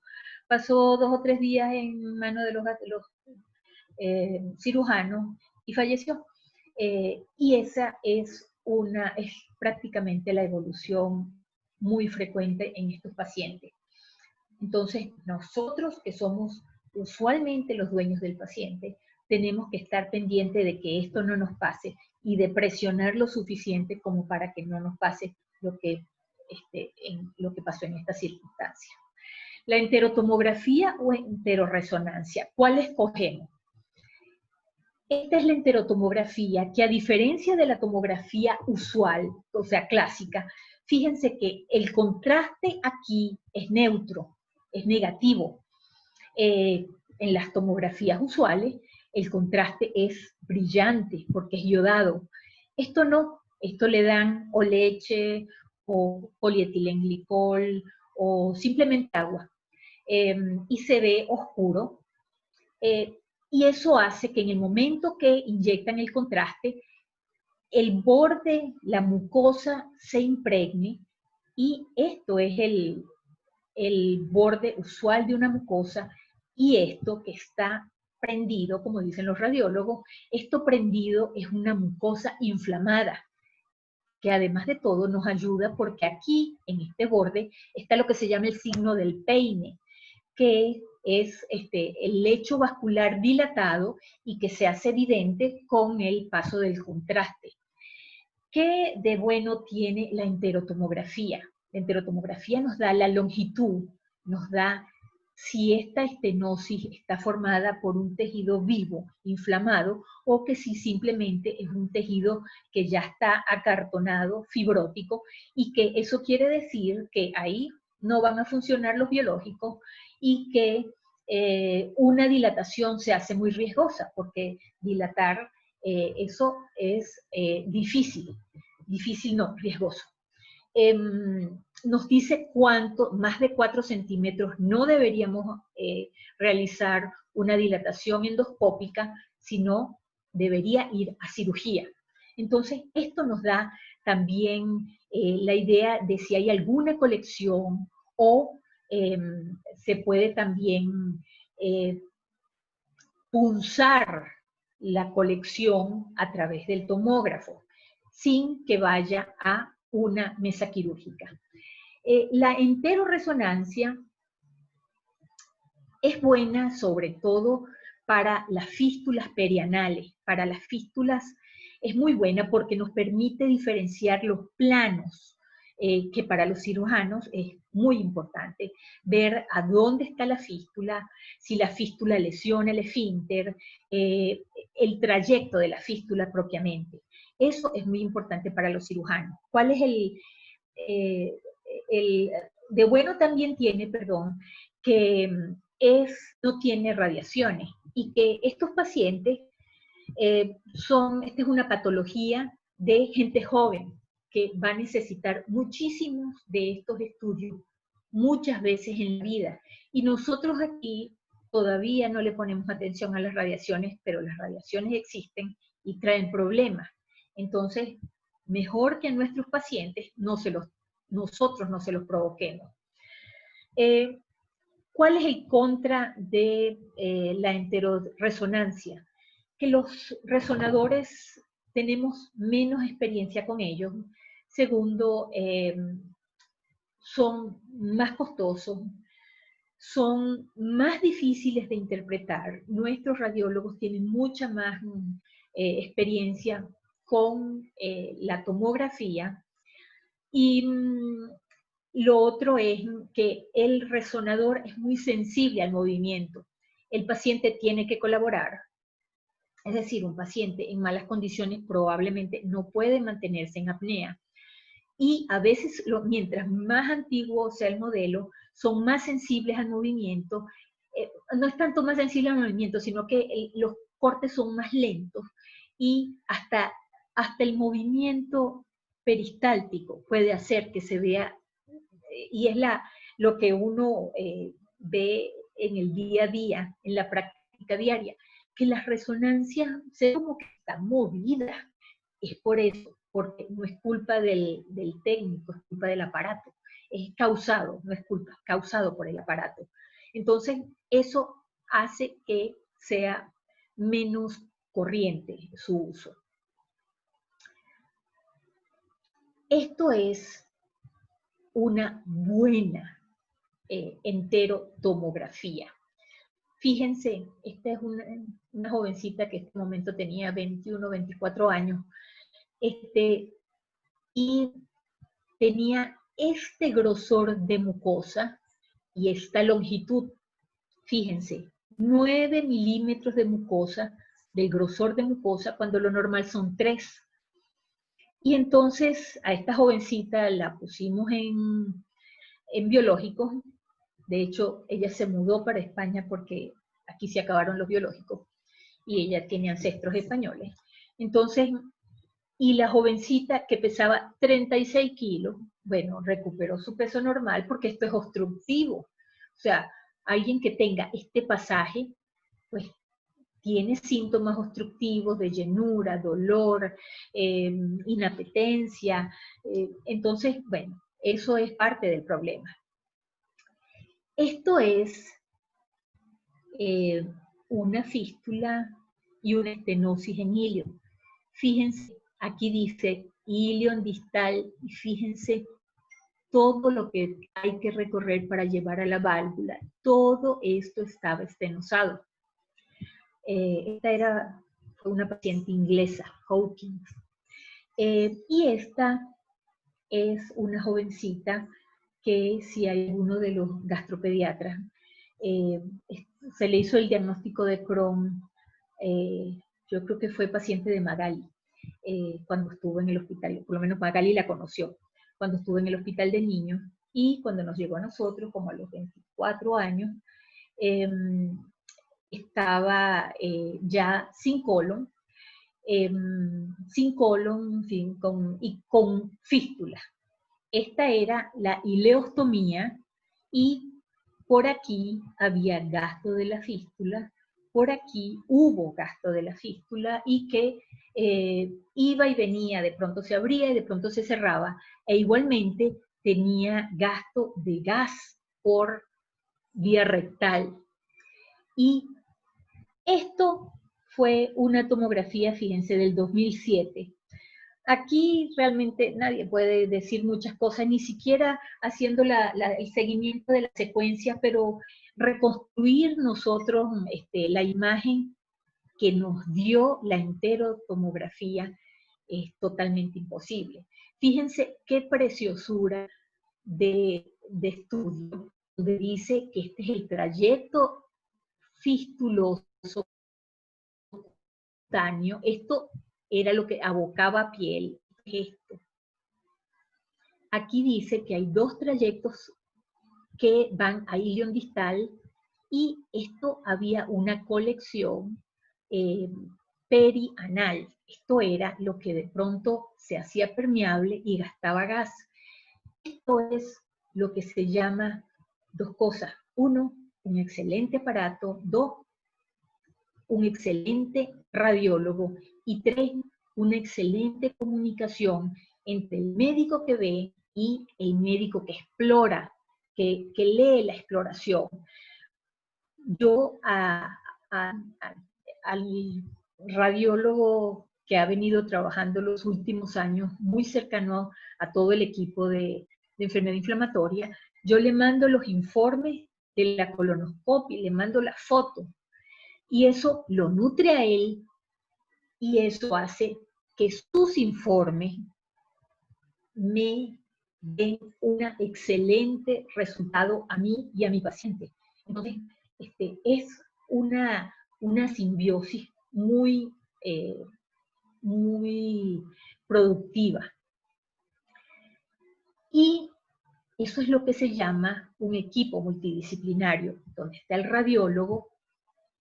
Pasó 2 o 3 días en manos de los cirujanos y falleció. Y esa es prácticamente la evolución muy frecuente en estos pacientes. Entonces, nosotros que somos usualmente los dueños del paciente, tenemos que estar pendientes de que esto no nos pase y de presionar lo suficiente como para que no nos pase lo que pasó en esta circunstancia. La enterotomografía o enteroresonancia, ¿cuál escogemos? Esta es la enterotomografía que, a diferencia de la tomografía usual, o sea, clásica, fíjense que el contraste aquí es neutro, es negativo. En las tomografías usuales, el contraste es brillante porque es iodado. Esto no, esto le dan o leche, o polietilenglicol, o simplemente agua. Y se ve oscuro. Y eso hace que en el momento que inyectan el contraste, el borde, la mucosa se impregne, y esto es el borde usual de una mucosa, y esto que está prendido, como dicen los radiólogos, esto prendido es una mucosa inflamada, que además de todo nos ayuda porque aquí, en este borde, está lo que se llama el signo del peine, que es el lecho vascular dilatado y que se hace evidente con el paso del contraste. ¿Qué de bueno tiene la enterotomografía? La enterotomografía nos da la longitud, nos da si esta estenosis está formada por un tejido vivo, inflamado, o que si simplemente es un tejido que ya está acartonado, fibrótico, y que eso quiere decir que ahí no van a funcionar los biológicos y que una dilatación se hace muy riesgosa, porque dilatar, eso es difícil no, riesgoso. Nos dice cuánto, más de 4 centímetros, no deberíamos realizar una dilatación endoscópica, sino debería ir a cirugía. Entonces, esto nos da también la idea de si hay alguna colección, o se puede también punzar la colección a través del tomógrafo, sin que vaya a una mesa quirúrgica. La enteroresonancia es buena sobre todo para las fístulas perianales. Para las fístulas es muy buena porque nos permite diferenciar los planos, que para los cirujanos es muy importante ver a dónde está la fístula, si la fístula lesiona el esfínter, el trayecto de la fístula propiamente. Eso es muy importante para los cirujanos. ¿Cuál es eh, de bueno también tiene, perdón, que no tiene radiaciones y que estos pacientes esta es una patología de gente joven que va a necesitar muchísimos de estos estudios muchas veces en la vida. Y nosotros aquí todavía no le ponemos atención a las radiaciones, pero las radiaciones existen y traen problemas. Entonces, mejor que a nuestros pacientes nosotros no se los provoquemos. ¿Cuál es el contra de la enteroresonancia? Que los resonadores tenemos menos experiencia con ellos. Segundo, son más costosos, son más difíciles de interpretar. Nuestros radiólogos tienen mucha más experiencia con la tomografía y lo otro es que el resonador es muy sensible al movimiento. El paciente tiene que colaborar. Es decir, un paciente en malas condiciones probablemente no puede mantenerse en apnea. Y a veces, mientras más antiguo sea el modelo, son más sensibles al movimiento. No es tanto más sensible al movimiento, sino que los cortes son más lentos y hasta el movimiento peristáltico puede hacer que se vea, y es lo que uno ve en el día a día, en la práctica diaria, que las resonancias se como que están movidas. Es por eso, porque no es culpa del técnico, es culpa del aparato. Es causado, no es culpa, es causado por el aparato. Entonces, eso hace que sea menos corriente su uso. Esto es una buena enterotomografía. Fíjense, esta es una jovencita que en este momento tenía 21, 24 años, y tenía este grosor de mucosa y esta longitud. Fíjense, 9 milímetros de mucosa, del grosor de mucosa, cuando lo normal son 3. Y entonces a esta jovencita la pusimos en biológicos. De hecho, ella se mudó para España porque aquí se acabaron los biológicos y ella tiene ancestros españoles. Entonces, y la jovencita que pesaba 36 kilos, bueno, recuperó su peso normal porque esto es obstructivo. O sea, alguien que tenga este pasaje, pues tiene síntomas obstructivos de llenura, dolor, inapetencia. Entonces, bueno, eso es parte del problema. Esto es una fístula y una estenosis en ilion. Fíjense, aquí dice ilion distal y fíjense todo lo que hay que recorrer para llevar a la válvula. Todo esto estaba estenosado. Esta fue una paciente inglesa, Hawkins. Y esta es una jovencita que si hay uno de los gastropediatras, se le hizo el diagnóstico de Crohn, yo creo que fue paciente de Magali, cuando estuvo en el hospital, por lo menos Magali la conoció, cuando estuvo en el hospital de niños, y cuando nos llegó a nosotros, como a los 24 años, estaba ya sin colon, y con fístula. Esta era la ileostomía y por aquí había gasto de la fístula, por aquí hubo gasto de la fístula y que iba y venía, de pronto se abría y de pronto se cerraba, e igualmente tenía gasto de gas por vía rectal. Y esto fue una tomografía, fíjense, del 2007. Aquí realmente nadie puede decir muchas cosas, ni siquiera haciendo el seguimiento de la secuencia, pero reconstruir nosotros la imagen que nos dio la enterotomografía es totalmente imposible. Fíjense qué preciosura de estudio, donde dice que este es el trayecto fistuloso cutáneo. Esto era lo que abocaba piel. Esto. Aquí dice que hay 2 trayectos que van a ilion distal y esto había una colección perianal. Esto era lo que de pronto se hacía permeable y gastaba gas. Esto es lo que se llama 2 cosas. 1, un excelente aparato. 2, un excelente radiólogo. Y 3, una excelente comunicación entre el médico que ve y el médico que explora, que lee la exploración. Yo al radiólogo que ha venido trabajando los últimos años, muy cercano a todo el equipo de enfermedad inflamatoria, yo le mando los informes de la colonoscopia, le mando la foto, y eso lo nutre a él, y eso hace que sus informes me den un excelente resultado a mí y a mi paciente. Entonces, es una simbiosis muy, muy productiva. Y eso es lo que se llama un equipo multidisciplinario, donde está el radiólogo,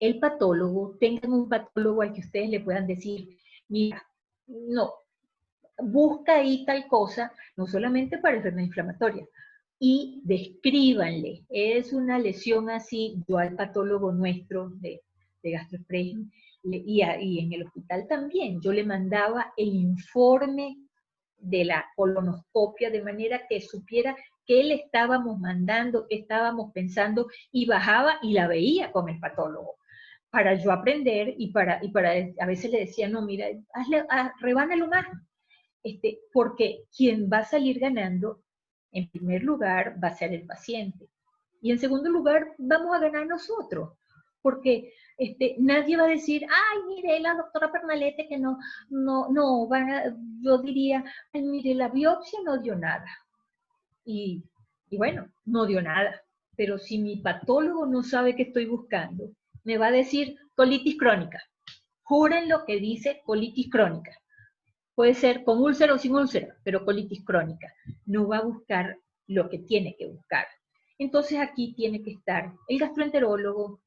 el patólogo, tengan un patólogo al que ustedes le puedan decir, mira, no, busca ahí tal cosa, no solamente para enfermedad inflamatoria, y descríbanle, es una lesión así. Yo al patólogo nuestro de GastroExpress y en el hospital también, yo le mandaba el informe de la colonoscopia de manera que supiera qué le estábamos mandando, qué estábamos pensando, y bajaba y la veía con el patólogo para yo aprender y para a veces le decía, no, mira, rebánalo más, porque quien va a salir ganando, en primer lugar, va a ser el paciente. Y en segundo lugar, vamos a ganar nosotros. Porque nadie va a decir, ay, mire, la doctora Pernalete que no, yo diría, ay, mire, la biopsia no dio nada. Y bueno, no dio nada. Pero si mi patólogo no sabe qué estoy buscando, me va a decir colitis crónica. Juren lo que dice colitis crónica. Puede ser con úlcera o sin úlcera, pero colitis crónica. No va a buscar lo que tiene que buscar. Entonces aquí tiene que estar el gastroenterólogo,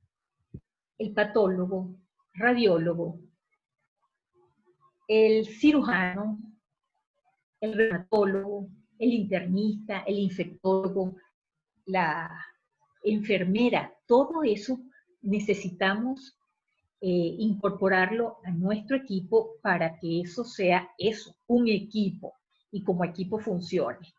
el patólogo, radiólogo, el cirujano, el reumatólogo, el internista, el infectólogo, la enfermera. Todo eso necesitamos incorporarlo a nuestro equipo para que eso sea eso, un equipo, y como equipo funcione.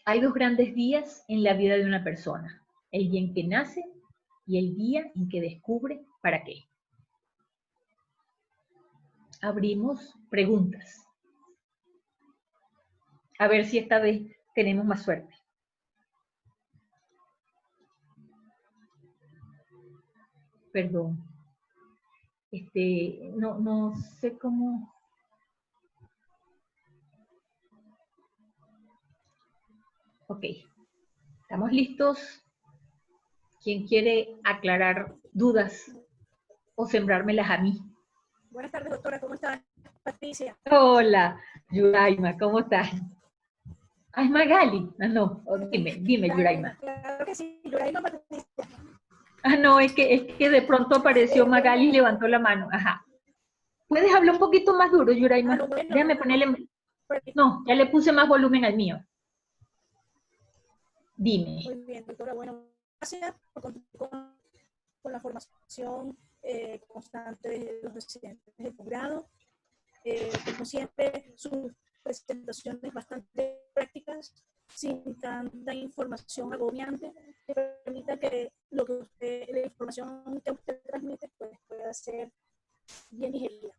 Hay 2 grandes días en la vida de una persona: el día en que nace y el día en que descubre para qué. Abrimos preguntas. A ver si esta vez tenemos más suerte. Perdón. No sé cómo. Ok. ¿Estamos listos? ¿Quién quiere aclarar dudas o sembrármelas a mí? Buenas tardes, doctora. ¿Cómo está? Patricia. Hola, Yuraima. ¿Cómo estás? Ah, es Magali. Ah, no. Dime, Yuraima. Claro que sí, Yuraima Patricia. Ah, no, es que de pronto apareció Magali y levantó la mano. Ajá. ¿Puedes hablar un poquito más duro, Yuraima? No, bueno, Déjame ponerle. No, ya le puse más volumen al mío. Dime. Muy bien, doctora. Bueno, gracias por contar con la formación constante de los residentes del posgrado. Como siempre, sus presentaciones bastante prácticas, sin tanta información agobiante, que permita que lo que la información que usted transmite pues, pueda ser bien digerida.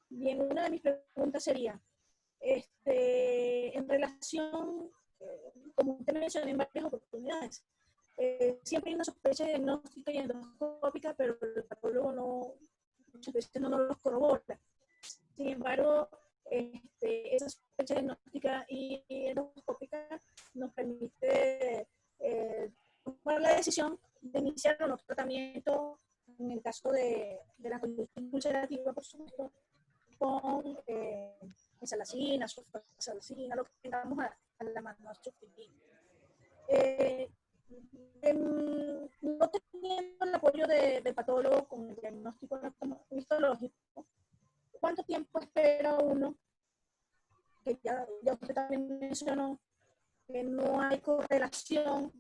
Bien, una de mis preguntas sería, en relación, como usted mencionó en varias oportunidades, siempre hay una sospecha diagnóstica y endoscópica, pero el patólogo muchas veces no los corrobora. Sin embargo, esa sospecha diagnóstica y endoscópica nos permite tomar la decisión de iniciaron otro tratamiento, en el caso de la conductivitis ulcerativa, por supuesto, con salacina, sulfasalacina, lo que tengamos a la mano, sustituir. No teniendo el apoyo del patólogo con el diagnóstico histológico, ¿cuánto tiempo espera uno? Que ya usted también mencionó que no hay correlación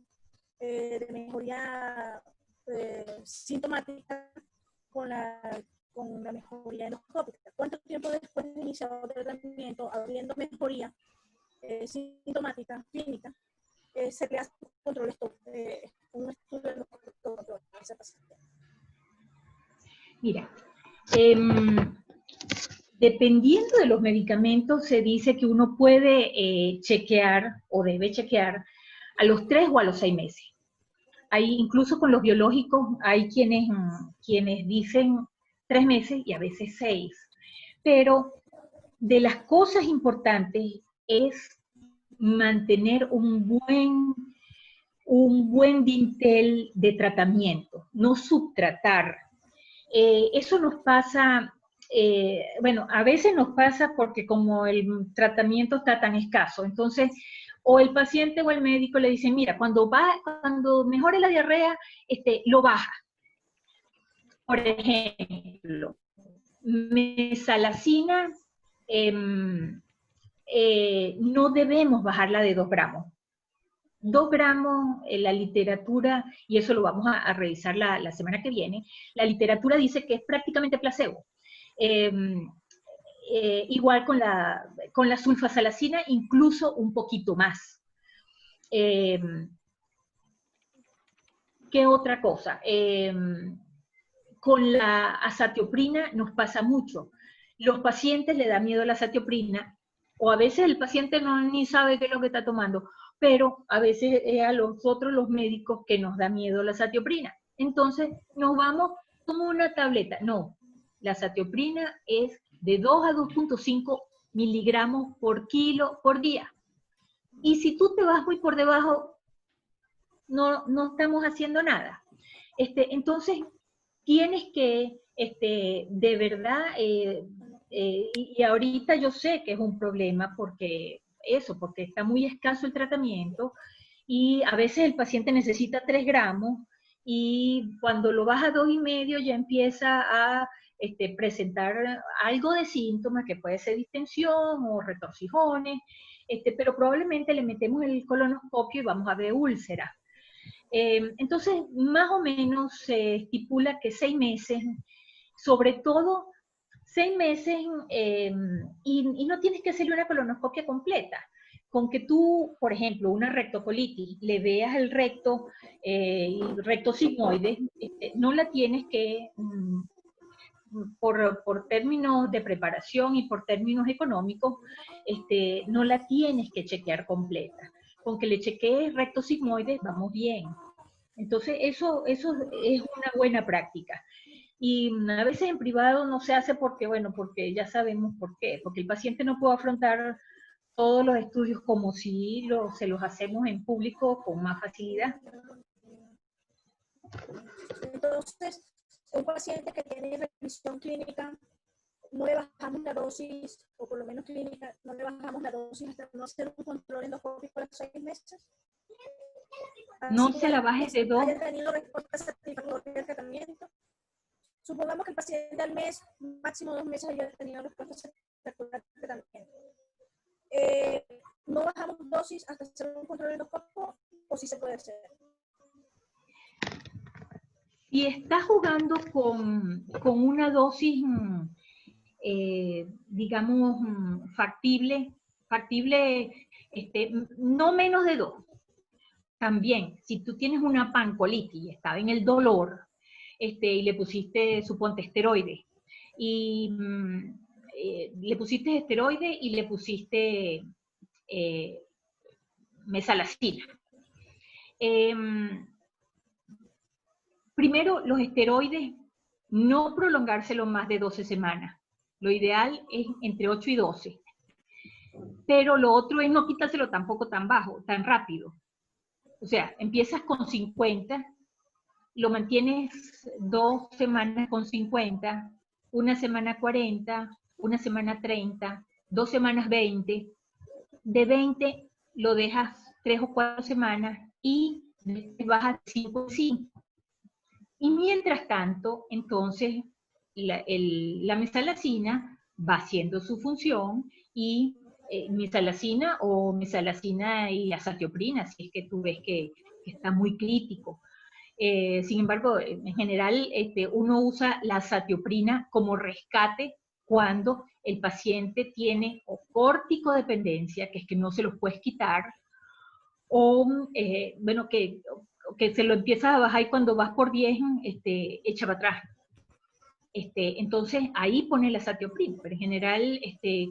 de mejoría sintomática con la mejoría endoscópica. ¿Cuánto tiempo después de iniciado el tratamiento, habiendo mejoría sintomática, clínica, se le hace un estudio endoscópico a ese paciente? Mira, dependiendo de los medicamentos, se dice que uno puede chequear o debe chequear a los 3 o a los 6 meses. Hay, incluso con los biológicos, hay quienes dicen 3 meses y a veces 6. Pero de las cosas importantes es mantener un buen dintel de tratamiento, no subtratar. Eso nos pasa, bueno, a veces nos pasa porque como el tratamiento está tan escaso, entonces o el paciente o el médico le dicen, mira, cuando mejore la diarrea, lo baja. Por ejemplo, mesalacina, no debemos bajarla de 2 gramos. 2 gramos en la literatura, y eso lo vamos a revisar la semana que viene, la literatura dice que es prácticamente placebo. Igual con la sulfasalacina, incluso un poquito más. ¿Qué otra cosa? Con la azatioprina nos pasa mucho. Los pacientes le da miedo a la azatioprina, o a veces el paciente ni sabe qué es lo que está tomando, pero a veces es a nosotros los médicos que nos da miedo la azatioprina. Entonces nos vamos como una tableta. No, la azatioprina es de 2 a 2.5 miligramos por kilo por día. Y si tú te vas muy por debajo, no estamos haciendo nada. Entonces, tienes que, de verdad, y ahorita yo sé que es un problema porque está muy escaso el tratamiento y a veces el paciente necesita 3 gramos y cuando lo baja a 2,5 ya empieza a presentar algo de síntomas que puede ser distensión o retorcijones, pero probablemente le metemos el colonoscopio y vamos a ver úlceras. Entonces, más o menos se estipula que 6 meses, sobre todo 6 meses, y no tienes que hacerle una colonoscopia completa. Con que tú, por ejemplo, una rectocolitis, le veas el recto, el recto sigmoide, no la tienes que, por términos de preparación y por términos económicos, no la tienes que chequear completa. Con que le chequees recto sigmoide, vamos bien. Entonces, eso es una buena práctica. Y a veces en privado no se hace porque ya sabemos por qué, porque el paciente no puede afrontar todos los estudios como si se los hacemos en público con más facilidad. Entonces, un paciente que tiene revisión clínica, no le bajamos la dosis, o por lo menos clínica, no le bajamos la dosis hasta no hacer un control endoscópico a los 6 meses. No se la bajes de 2. Haya tenido respuesta satisfactoria al tratamiento. Supongamos que el paciente al mes, máximo 2 meses, haya tenido respuesta satisfactoria al tratamiento. ¿No bajamos dosis hasta hacer un control endoscópico o sí se puede hacer? Si estás jugando con una dosis, digamos, factible, no menos de 2. También, si tú tienes una pancolitis y estaba en el dolor, y le pusiste, suponte, esteroides, y le pusiste esteroides y le pusiste mesalacina. Primero, los esteroides, no prolongárselo más de 12 semanas. Lo ideal es entre 8 y 12. Pero lo otro es no quitárselo tampoco tan bajo, tan rápido. O sea, empiezas con 50 lo mantienes 2 semanas con 50, una semana 40, una semana 30, 2 semanas 20. De 20 lo dejas 3 o 4 semanas y bajas 5 en 5. Y mientras tanto, entonces, la mesalazina va haciendo su función y mesalazina o mesalazina y azatioprina, si es que tú ves que está muy crítico. Sin embargo, en general, uno usa la azatioprina como rescate cuando el paciente tiene o corticodependencia, que es que no se los puedes quitar, o, bueno, que se lo empieza a bajar y cuando vas por 10, echa para atrás. Entonces, ahí pone la azatioprina, pero en general,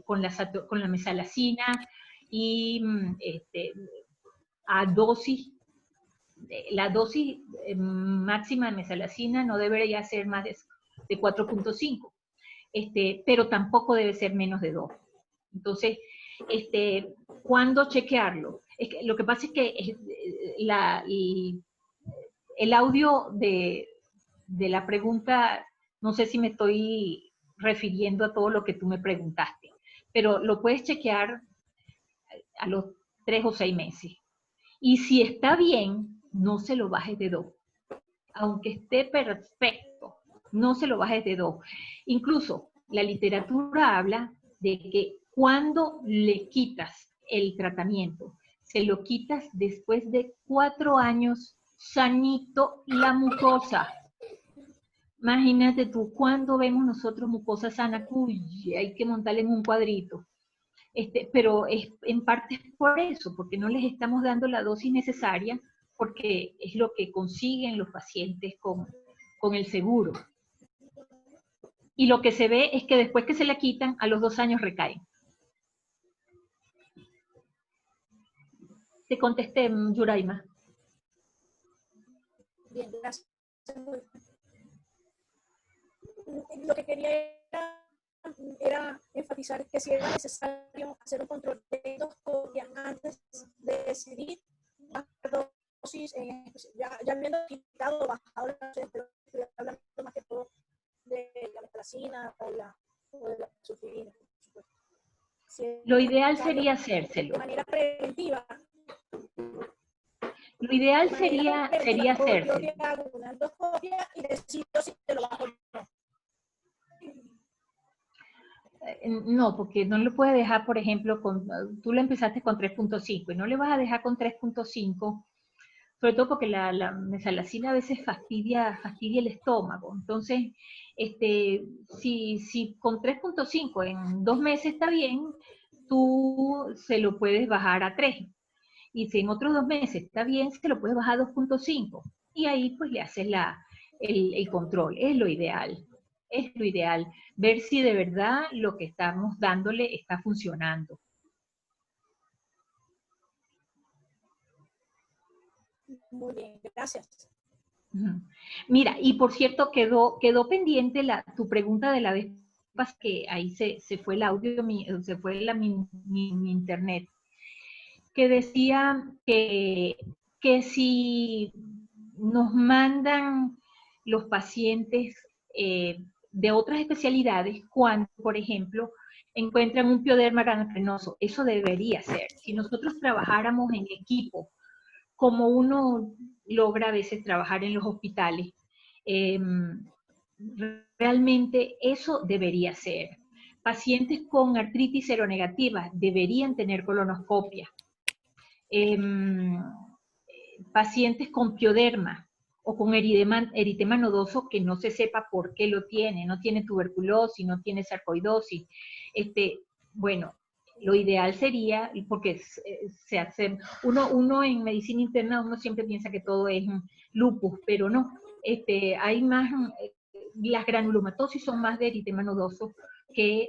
con la mesalazina y a dosis, la dosis máxima de mesalazina no debería ser más de 4.5, pero tampoco debe ser menos de 2. Entonces, ¿cuándo chequearlo? Es que, lo que pasa es que el audio de la pregunta, no sé si me estoy refiriendo a todo lo que tú me preguntaste, pero lo puedes chequear a los 3 o 6 meses. Y si está bien, no se lo bajes de 2. Aunque esté perfecto, no se lo bajes de 2. Incluso la literatura habla de que cuando le quitas el tratamiento, se lo quitas después de 4 años sanito la mucosa. Imagínate tú, cuando vemos nosotros mucosa sana, uy, hay que montarle en un cuadrito. Pero en parte es por eso, porque no les estamos dando la dosis necesaria, porque es lo que consiguen los pacientes con el seguro. Y lo que se ve es que después que se la quitan, a los 2 años recaen. Te contesté, Yuraima. Bien, gracias. Lo que quería era enfatizar que si era necesario hacer un control de endoscopia antes de decidir bajar dosis, ya habiendo quitado o bajado la dosis, pero estoy hablando más que todo de la mesalazina o de la sulfirina. Lo ideal sería hacérselo. De manera preventiva. Lo ideal sería hacérselo. Yo te hago una endoscopia y decido si te lo bajo o no. No, porque no lo puedes dejar, por ejemplo, tú lo empezaste con 3.5 y no le vas a dejar con 3.5, sobre todo porque la mesalazina a veces fastidia el estómago. Entonces, si con 3.5 en 2 meses está bien, tú se lo puedes bajar a 3. Y si en otros 2 meses está bien, se lo puedes bajar a 2.5. Y ahí pues le haces el control. Es lo ideal. Es lo ideal. Ver si de verdad lo que estamos dándole está funcionando. Muy bien, gracias. Mira, y por cierto, quedó pendiente tu pregunta de la vez pasada, que ahí se fue el audio, se fue mi internet, que decía que si nos mandan los pacientes de otras especialidades, cuando, por ejemplo, encuentran un pioderma gangrenoso, eso debería ser. Si nosotros trabajáramos en equipo, como uno logra a veces trabajar en los hospitales, realmente eso debería ser. Pacientes con artritis seronegativa deberían tener colonoscopia. Pacientes con pioderma o con eritema nodoso que no se sepa por qué lo tiene, no tiene tuberculosis, no tiene sarcoidosis. Bueno, lo ideal sería, porque se hace, uno en medicina interna, uno siempre piensa que todo es lupus, pero no, hay más, las granulomatosis son más de eritema nodoso que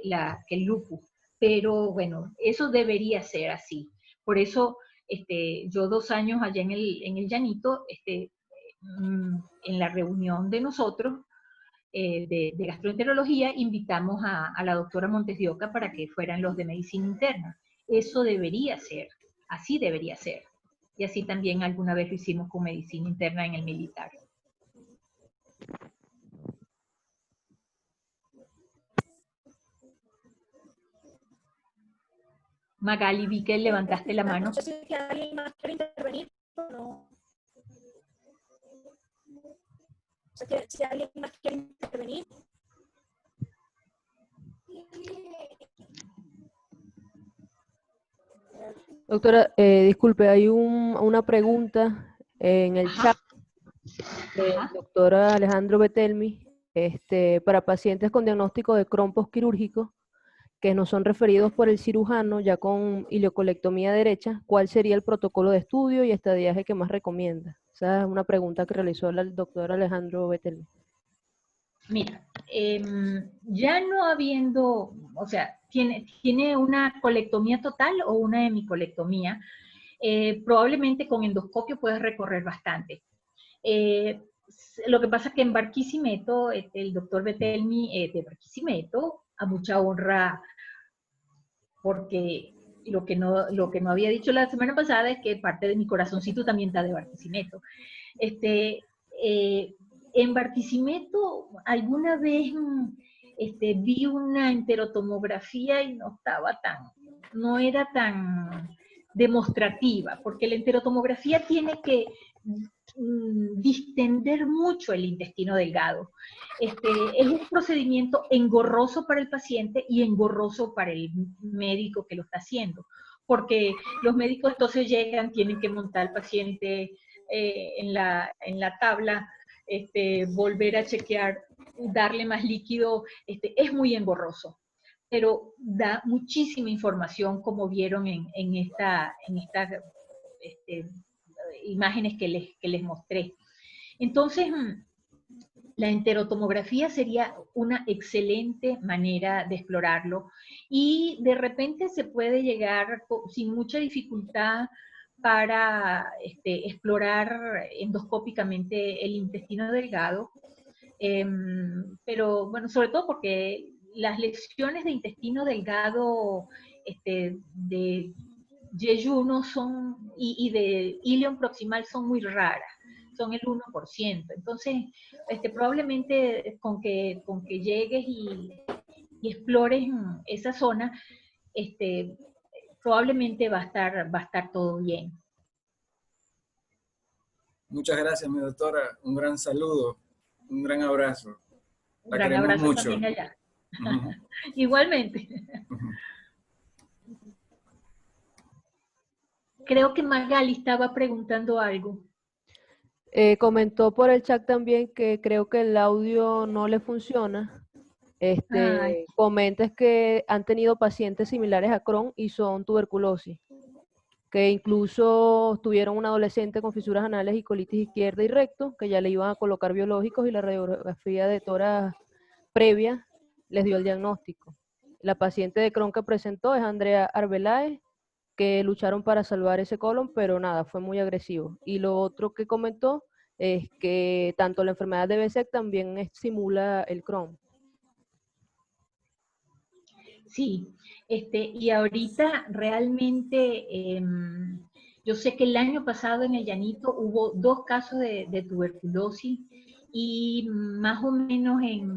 el lupus, pero bueno, eso debería ser así. Por eso, yo 2 años allá en el Llanito, en la reunión de nosotros, de gastroenterología, invitamos a la doctora Montes de Oca para que fueran los de medicina interna. Eso debería ser, así debería ser. Y así también alguna vez lo hicimos con medicina interna en el militar. Magali, vi que levantaste la mano. No sé si alguien más quiere intervenir. No. O sea, si alguien más quiere intervenir. Doctora, disculpe, hay una pregunta en el chat del doctor Alejandro Betelmi, para pacientes con diagnóstico de Crohn postquirúrgico que no son referidos por el cirujano ya con ileocolectomía derecha, ¿cuál sería el protocolo de estudio y estadiaje que más recomienda? Esa es una pregunta que realizó el doctor Alejandro Betelmi. Mira, ya no habiendo, o sea, tiene una colectomía total o una hemicolectomía, probablemente con endoscopio puedes recorrer bastante. Lo que pasa es que en Barquisimeto, el doctor Betelmi de Barquisimeto, a mucha honra, porque lo que no había dicho la semana pasada es que parte de mi corazoncito también está de Barquisimeto. En Barquisimeto alguna vez vi una enterotomografía y no era tan demostrativa, porque la enterotomografía tiene que distender mucho el intestino delgado. Es un procedimiento engorroso para el paciente y engorroso para el médico que lo está haciendo, porque los médicos entonces llegan, tienen que montar al paciente en la tabla, volver a chequear, darle más líquido, es muy engorroso, pero da muchísima información, como vieron en estas imágenes que les mostré. Entonces, la enterotomografía sería una excelente manera de explorarlo y de repente se puede llegar sin mucha dificultad para explorar endoscópicamente el intestino delgado, pero bueno, sobre todo porque las lesiones de intestino delgado de yeyuno son, y de ilion proximal son muy raras, son el 1%. Entonces, probablemente con que llegues y explores esa zona, probablemente va a estar todo bien. Muchas gracias, mi doctora. Un gran saludo, un gran abrazo. Un gran abrazo mucho. También allá. Igualmente. Creo que Magali estaba preguntando algo. Comentó por el chat también que creo que el audio no le funciona. Comenta que han tenido pacientes similares a Crohn y son tuberculosis, que incluso tuvieron un adolescente con fisuras anales y colitis izquierda y recto, que ya le iban a colocar biológicos y la radiografía de tórax previa les dio el diagnóstico. La paciente de Crohn que presentó es Andrea Arbeláez, que lucharon para salvar ese colon, pero nada, fue muy agresivo. Y lo otro que comentó es que tanto la enfermedad de Behçet también simula el Crohn. Sí, y ahorita realmente yo sé que el año pasado en el Llanito hubo 2 casos de tuberculosis y más o menos en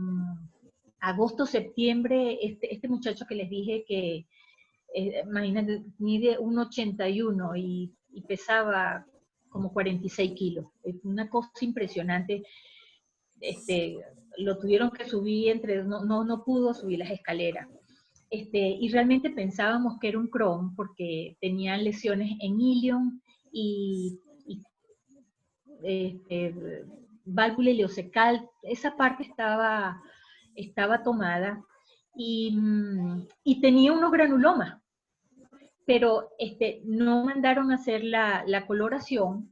agosto, septiembre, este muchacho que les dije que, imagínate, mide 1,81 y pesaba como 46 kilos. Es una cosa impresionante. Lo tuvieron que subir no pudo subir las escaleras. Y realmente pensábamos que era un Crohn porque tenía lesiones en ilion y válvula ileocecal, esa parte estaba tomada y tenía unos granulomas, pero no mandaron a hacer la coloración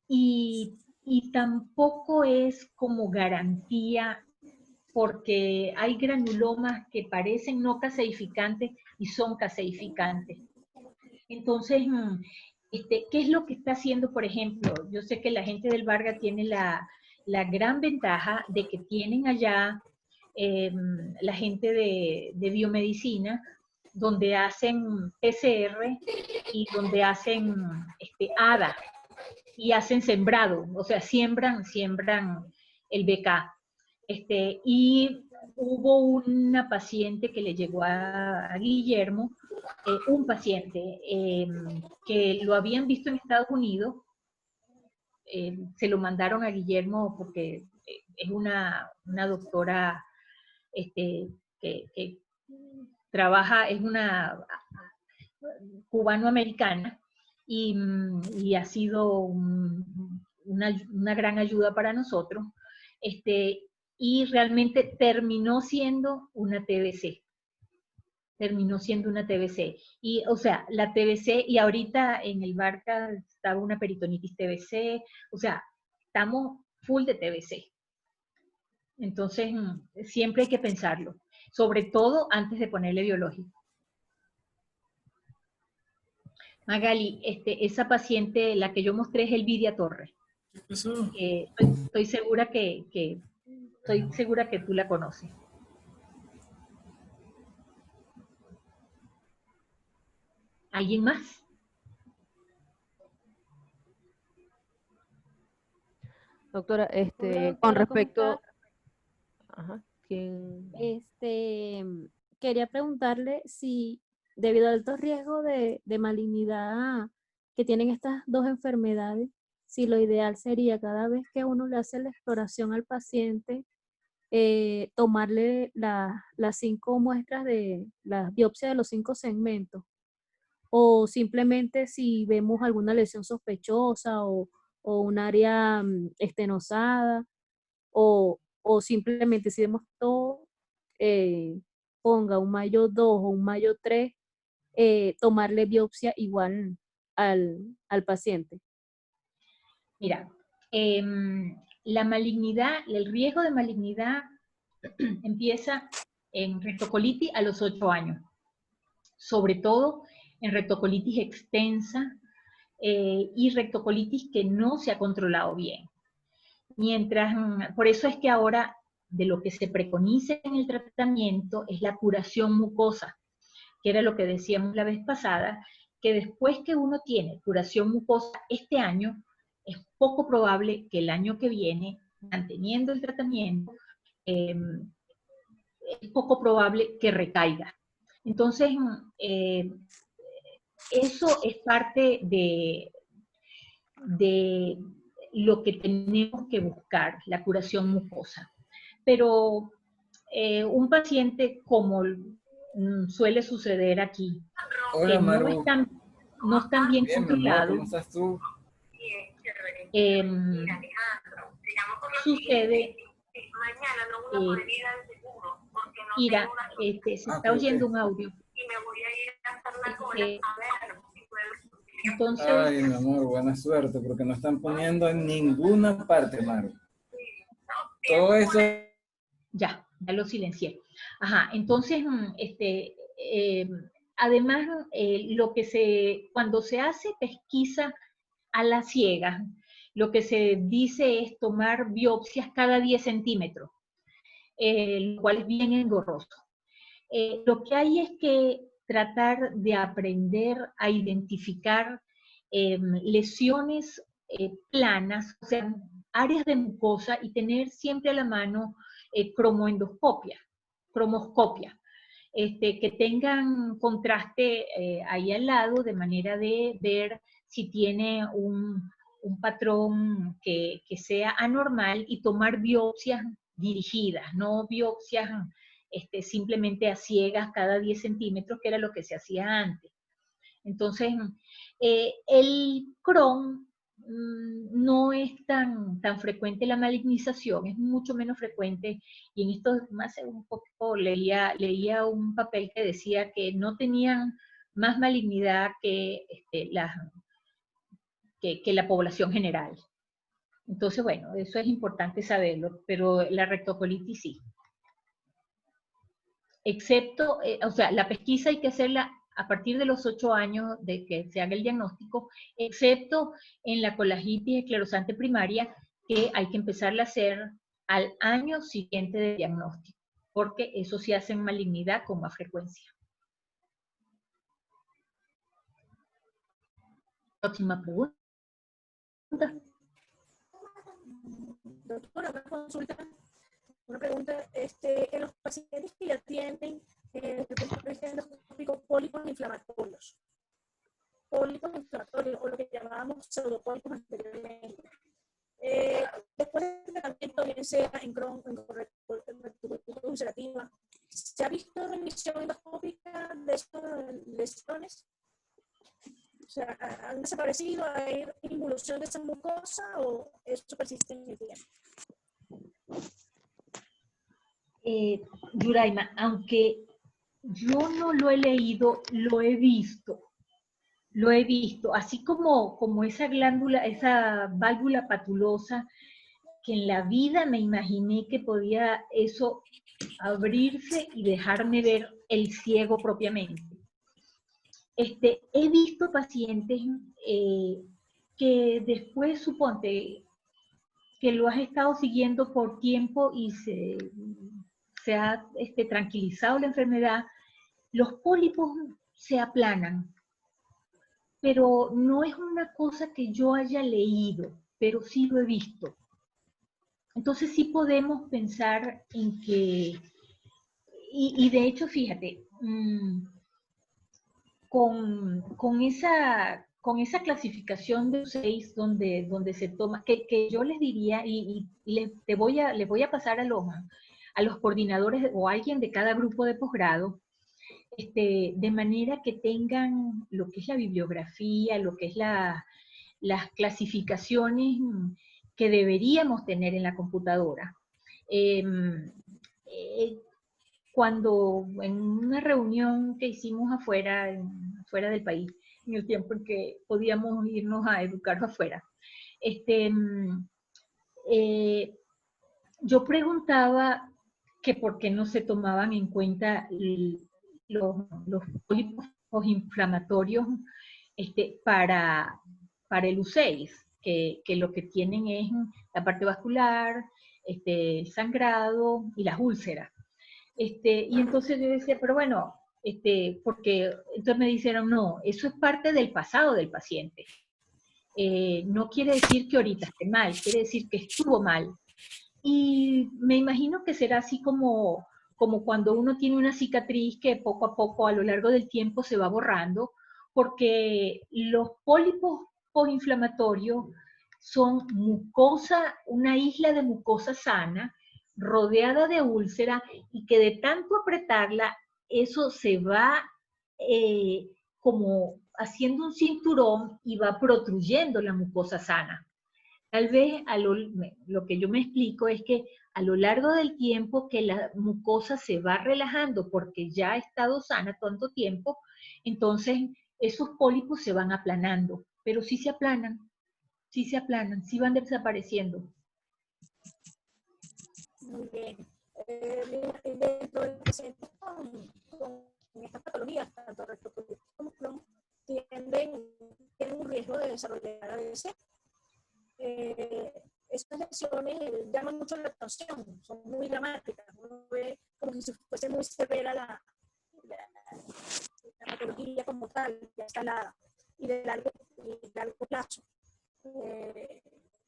y tampoco es como garantía, porque hay granulomas que parecen no caseificantes y son caseificantes. Entonces, ¿qué es lo que está haciendo, por ejemplo? Yo sé que la gente del Vargas tiene la gran ventaja de que tienen allá la gente de biomedicina, donde hacen PCR y donde hacen ADA y hacen sembrado, o sea, siembran el BK. Y hubo una paciente que le llegó a Guillermo, un paciente que lo habían visto en Estados Unidos, se lo mandaron a Guillermo porque es una doctora que trabaja, es una cubanoamericana y ha sido una gran ayuda para nosotros. Y realmente terminó siendo una TBC. Terminó siendo una TBC. Y, o sea, la TBC, y ahorita en el Barca estaba una peritonitis TBC, o sea, estamos full de TBC. Entonces, siempre hay que pensarlo, sobre todo antes de ponerle biológico. Magali, esa paciente, la que yo mostré es Elvidia Torres. Eso. Estoy segura que tú la conoces. ¿Alguien más? Doctora, Hola, con doctora, ¿cómo respecto... está? Ajá, ¿quién? Quería preguntarle si, debido al alto riesgo de malignidad que tienen estas dos enfermedades, si lo ideal sería cada vez que uno le hace la exploración al paciente, tomarle las 5 muestras de la biopsia de los 5 segmentos, o simplemente si vemos alguna lesión sospechosa o un área estenosada, o simplemente si vemos todo, ponga un mayo 2 o un mayo 3, tomarle biopsia igual al paciente. Mira, la malignidad, el riesgo de malignidad empieza en rectocolitis a los 8 años, sobre todo en rectocolitis extensa y rectocolitis que no se ha controlado bien. Por eso es que ahora de lo que se preconiza en el tratamiento es la curación mucosa, que era lo que decíamos la vez pasada, que después que uno tiene curación mucosa este año, es poco probable que el año que viene, manteniendo el tratamiento, es poco probable que recaiga. Entonces, eso es parte de lo que tenemos que buscar, la curación mucosa. Pero un paciente, como suele suceder aquí, Hola, que Maru. no están bien Bien, mi amor, ¿cómo controlados, estás tú? sucede, mira, se está oyendo un audio. Entonces, Ay, mi amor, buena suerte, porque no están poniendo en ninguna parte, Maru. Todo eso. ya lo silencié. Ajá, entonces, además, cuando se hace pesquisa a la ciega, lo que se dice es tomar biopsias cada 10 centímetros, lo cual es bien engorroso. Lo que hay es que tratar de aprender a identificar lesiones planas, o sea, áreas de mucosa, y tener siempre a la mano cromoscopia, que tengan contraste ahí al lado, de manera de ver si tiene un patrón que sea anormal y tomar biopsias dirigidas, no biopsias simplemente a ciegas cada 10 centímetros, que era lo que se hacía antes. Entonces, el Crohn no es tan frecuente la malignización, es mucho menos frecuente, y en esto más un poco leía un papel que decía que no tenían más malignidad que la población general. Entonces, bueno, eso es importante saberlo, pero la rectocolitis sí. Excepto, o sea, la pesquisa hay que hacerla a partir de los 8 años de que se haga el diagnóstico, excepto en la colagitis esclerosante primaria, que hay que empezarla a hacer al año siguiente del diagnóstico, porque eso sí hace malignidad con más frecuencia. Próxima pregunta. Doctora, una consulta una pregunta, en los pacientes que ya tienen pólipos inflamatorios, o lo que llamábamos pseudopólipos anteriormente, después del tratamiento, bien sea en Crohn, en reticulitis ulcerativa, ¿se ha visto remisión endoscópica de estas lesiones? O sea, ¿han desaparecido? ¿Hay involución de esa mucosa o eso persiste en el tiempo? Yuraima, aunque yo no lo he leído, lo he visto. Lo he visto, así como esa glándula, esa válvula papulosa, que en la vida me imaginé que podía eso abrirse y dejarme ver el ciego propiamente. He visto pacientes que después, suponte, que lo has estado siguiendo por tiempo y se ha tranquilizado la enfermedad, los pólipos se aplanan, pero no es una cosa que yo haya leído, pero sí lo he visto. Entonces sí podemos pensar en que, y de hecho, fíjate, con esa clasificación de 6 donde se toma, que yo les diría, y les voy a pasar a los coordinadores o a alguien de cada grupo de posgrado, de manera que tengan lo que es la bibliografía, lo que es las clasificaciones que deberíamos tener en la computadora. Cuando en una reunión que hicimos afuera del país, en el tiempo en que podíamos irnos a educar afuera, yo preguntaba que por qué no se tomaban en cuenta los pólipos inflamatorios para el U6, que lo que tienen es la parte vascular, sangrado y las úlceras. Y entonces yo decía, pero bueno, porque entonces me dijeron, no, eso es parte del pasado del paciente. No quiere decir que ahorita esté mal, quiere decir que estuvo mal. Y me imagino que será así como cuando uno tiene una cicatriz que poco a poco a lo largo del tiempo se va borrando, porque los pólipos postinflamatorios son mucosa, una isla de mucosa sana, rodeada de úlcera, y que de tanto apretarla, eso se va como haciendo un cinturón y va protruyendo la mucosa sana. Tal vez lo que yo me explico es que a lo largo del tiempo que la mucosa se va relajando porque ya ha estado sana tanto tiempo, entonces esos pólipos se van aplanando, pero sí se aplanan, sí van desapareciendo. Muy bien. Dentro del paciente con estas patologías, tanto rectocolitis como Crohn, tienen un riesgo de desarrollar AVC. Estas lesiones llaman mucho la atención, son muy dramáticas. Uno ve como si fuese muy severa la patología como tal, ya instalada, y de largo plazo.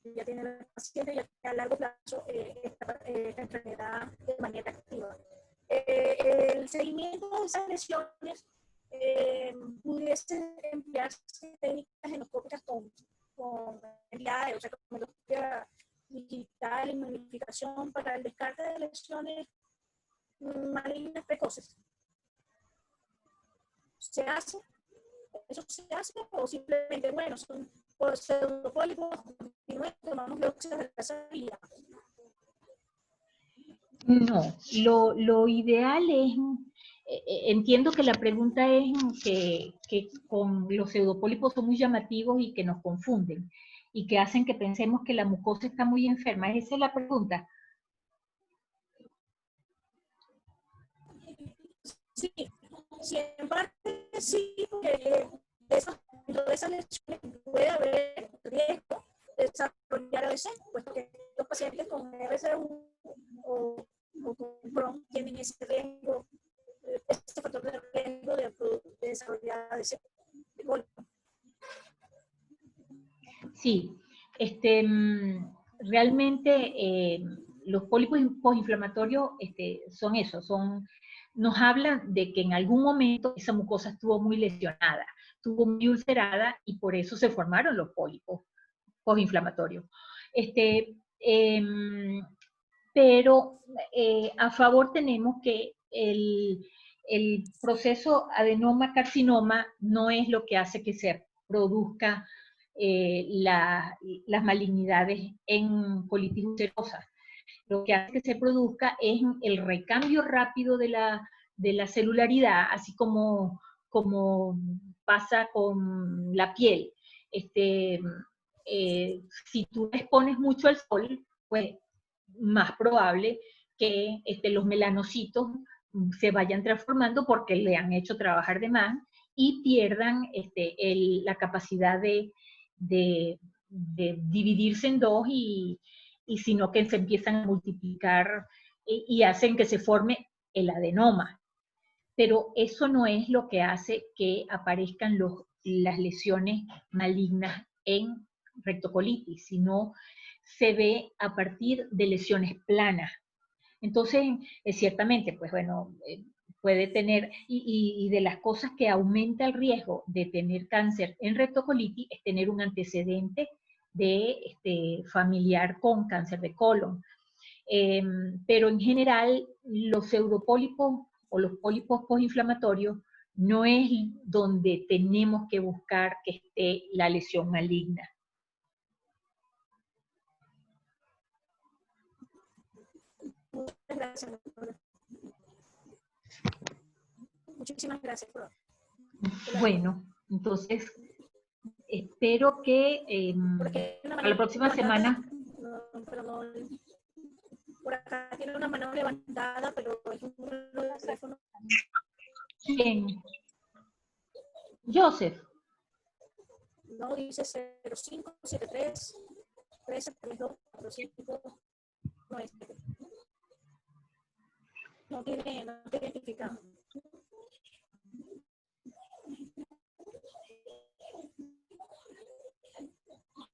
Ya tiene el paciente ya a largo plazo esta enfermedad de manera activa. El seguimiento de esas lesiones pudiese emplearse técnicas endoscópicas con MRI, o sea, con endoscopia digital y magnificación para el descarte de lesiones malignas precoces. ¿Se hace? ¿Eso se hace? ¿O simplemente, bueno, son pseudopólipos, tomamos biopsias de la salida? No, lo ideal es, entiendo que la pregunta es que con los pseudopólipos son muy llamativos y que nos confunden y que hacen que pensemos que la mucosa está muy enferma. ¿Esa es la pregunta? Sí, en parte sí, porque de esas lesiones puede haber riesgo de desarrollar AVC, puesto que los pacientes con RCU o con Crohn tienen ese riesgo, este factor de riesgo de desarrollar AVC de golpe. Sí, realmente los pólipos postinflamatorios son eso, nos hablan de que en algún momento esa mucosa estuvo muy lesionada, estuvo muy ulcerada y por eso se formaron los pólipos postinflamatorios. Pero a favor tenemos que el proceso adenoma-carcinoma no es lo que hace que se produzca las malignidades en colitis ulcerosa. Lo que hace que se produzca es el recambio rápido de la celularidad, así como pasa con la piel. Si tú expones mucho al sol, pues más probable que los melanocitos se vayan transformando porque le han hecho trabajar de más y pierdan la capacidad de dividirse en dos y sino que se empiezan a multiplicar y hacen que se forme el adenoma. Pero eso no es lo que hace que aparezcan las lesiones malignas en rectocolitis, sino se ve a partir de lesiones planas. Entonces, ciertamente, pues bueno, puede tener, y de las cosas que aumenta el riesgo de tener cáncer en rectocolitis es tener un antecedente de familiar con cáncer de colon. Pero en general, los pseudopólipos o los pólipos postinflamatorios no es donde tenemos que buscar que esté la lesión maligna. Muchas gracias, doctora. Muchísimas gracias. Bueno, entonces espero que a la próxima semana. Por acá tiene una mano levantada, pero es un número de teléfono. ¿Quién? Joseph. No, dice 0573 1332 45 97. No tiene identificado.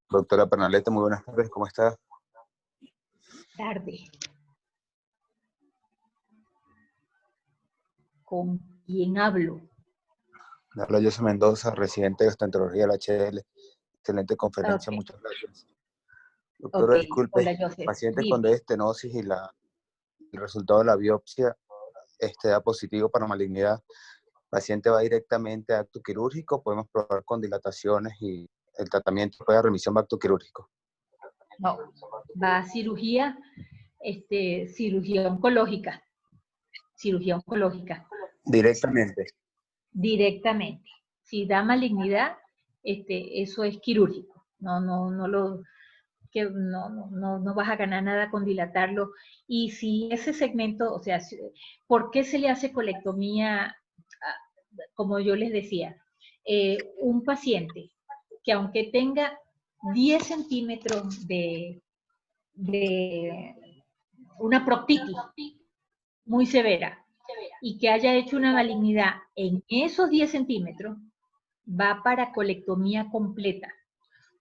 Doctora Pernalete, muy buenas tardes, ¿cómo está? Tarde. ¿Con quién hablo? Habla José Mendoza, residente de gastroenterología de la HL. Excelente conferencia, Okay. Muchas gracias. Doctora, Okay. disculpe, Hola, Joseph. paciente Dime. con estenosis y el resultado de la biopsia da positivo para malignidad. ¿Paciente va directamente a acto quirúrgico? ¿Podemos probar con dilataciones y el tratamiento puede dar remisión a acto quirúrgico? No, va a cirugía, cirugía oncológica. Cirugía oncológica. Directamente. Directamente. Si da malignidad, eso es quirúrgico. No vas a ganar nada con dilatarlo. Y si ese segmento, o sea, ¿por qué se le hace colectomía? Como yo les decía, un paciente que aunque tenga 10 centímetros de una proctitis muy severa y que haya hecho una malignidad en esos 10 centímetros, va para colectomía completa.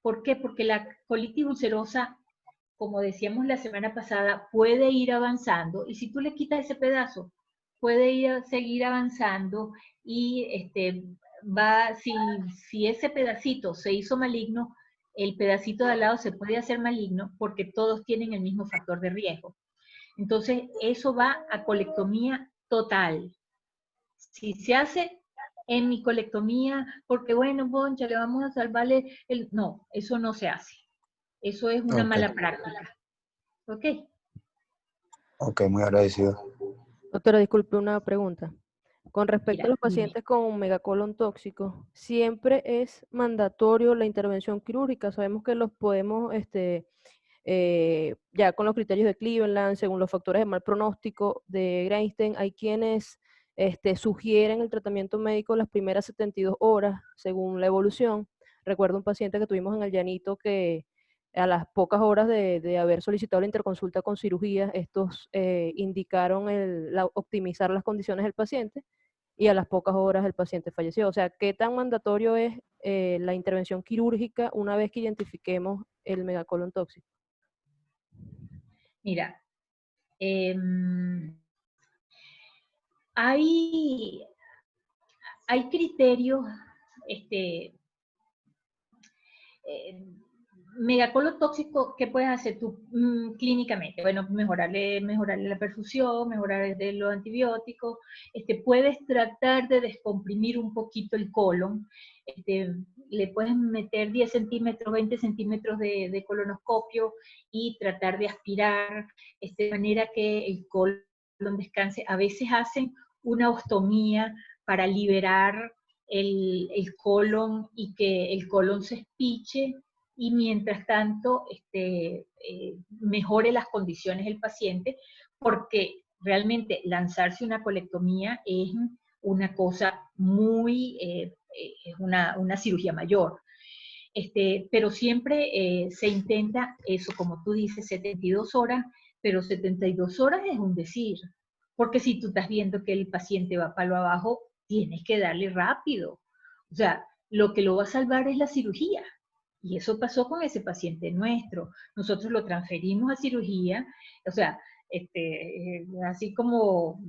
¿Por qué? Porque la colitis ulcerosa, como decíamos la semana pasada, puede ir avanzando y si tú le quitas ese pedazo, puede seguir avanzando y si ese pedacito se hizo maligno, el pedacito de al lado se puede hacer maligno porque todos tienen el mismo factor de riesgo. Entonces, eso va a colectomía total. Si se hace hemicolectomía, porque bueno, Poncha, le vamos a salvarle el... No, eso no se hace. Eso es una mala práctica. ¿Ok? Ok, muy agradecido. Doctora, disculpe una pregunta. Con respecto Mira, a los dime. pacientes con megacolon tóxico, ¿siempre es mandatorio la intervención quirúrgica? Sabemos que los podemos, ya con los criterios de Cleveland, según los factores de mal pronóstico de Greinstein, hay quienes sugieren el tratamiento médico las primeras 72 horas, según la evolución. Recuerdo un paciente que tuvimos en el Llanito que a las pocas horas de haber solicitado la interconsulta con cirugía, estos indicaron optimizar las condiciones del paciente y a las pocas horas el paciente falleció. O sea, ¿qué tan mandatorio es la intervención quirúrgica una vez que identifiquemos el megacolon tóxico? Mira, Hay criterios, megacolon tóxico, ¿qué puedes hacer tú clínicamente? Bueno, mejorarle la perfusión, mejorarle los antibióticos, puedes tratar de descomprimir un poquito el colon, le puedes meter 10 centímetros, 20 centímetros de colonoscopio y tratar de aspirar, de manera que el colon descanse. A veces hacen una ostomía para liberar el colon y que el colon se espiche, y mientras tanto mejore las condiciones del paciente, porque realmente lanzarse una colectomía es una cosa muy, es una cirugía mayor. Pero siempre se intenta eso, como tú dices, 72 horas, pero 72 horas es un decir, porque si tú estás viendo que el paciente va palo abajo, tienes que darle rápido. O sea, lo que lo va a salvar es la cirugía. Y eso pasó con ese paciente nuestro. Nosotros lo transferimos a cirugía, o sea, así como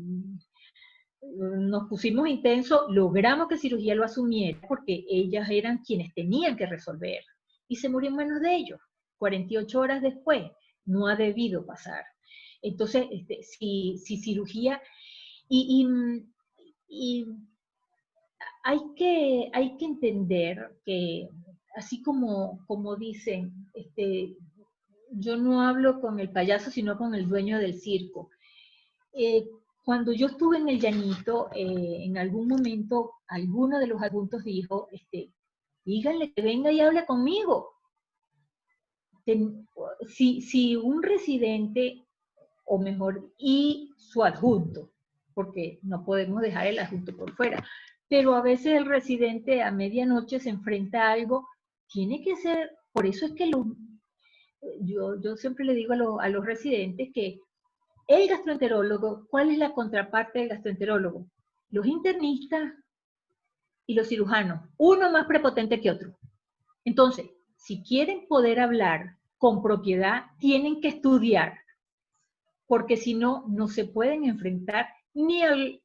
nos pusimos intensos, logramos que cirugía lo asumiera porque ellas eran quienes tenían que resolver. Y se murió en manos de ellos. 48 horas después, no ha debido pasar. Entonces, si cirugía, y hay que entender que, así como dicen, yo no hablo con el payaso, sino con el dueño del circo. Cuando yo estuve en el Llanito, en algún momento, alguno de los adultos dijo, díganle que venga y hable conmigo. Si un residente, o mejor, y su adjunto, porque no podemos dejar el adjunto por fuera, pero a veces el residente a medianoche se enfrenta a algo, tiene que ser, por eso es que yo siempre le digo a los residentes que el gastroenterólogo, ¿cuál es la contraparte del gastroenterólogo? Los internistas y los cirujanos, uno más prepotente que otro. Entonces, si quieren poder hablar con propiedad, tienen que estudiar, porque si no, no se pueden enfrentar ni al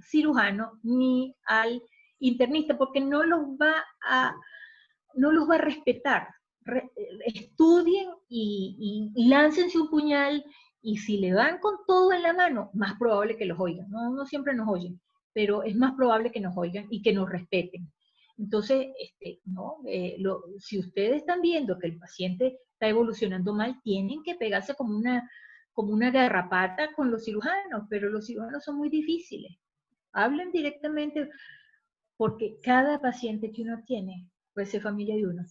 cirujano ni al internista, porque no los va a respetar. Estudien y láncense un puñal, y si le van con todo en la mano, más probable que los oigan. No siempre nos oyen, pero es más probable que nos oigan y que nos respeten. Entonces, si ustedes están viendo que el paciente está evolucionando mal, tienen que pegarse como una garrapata con los cirujanos, pero los cirujanos son muy difíciles. Hablen directamente, porque cada paciente que uno tiene puede ser familia de uno.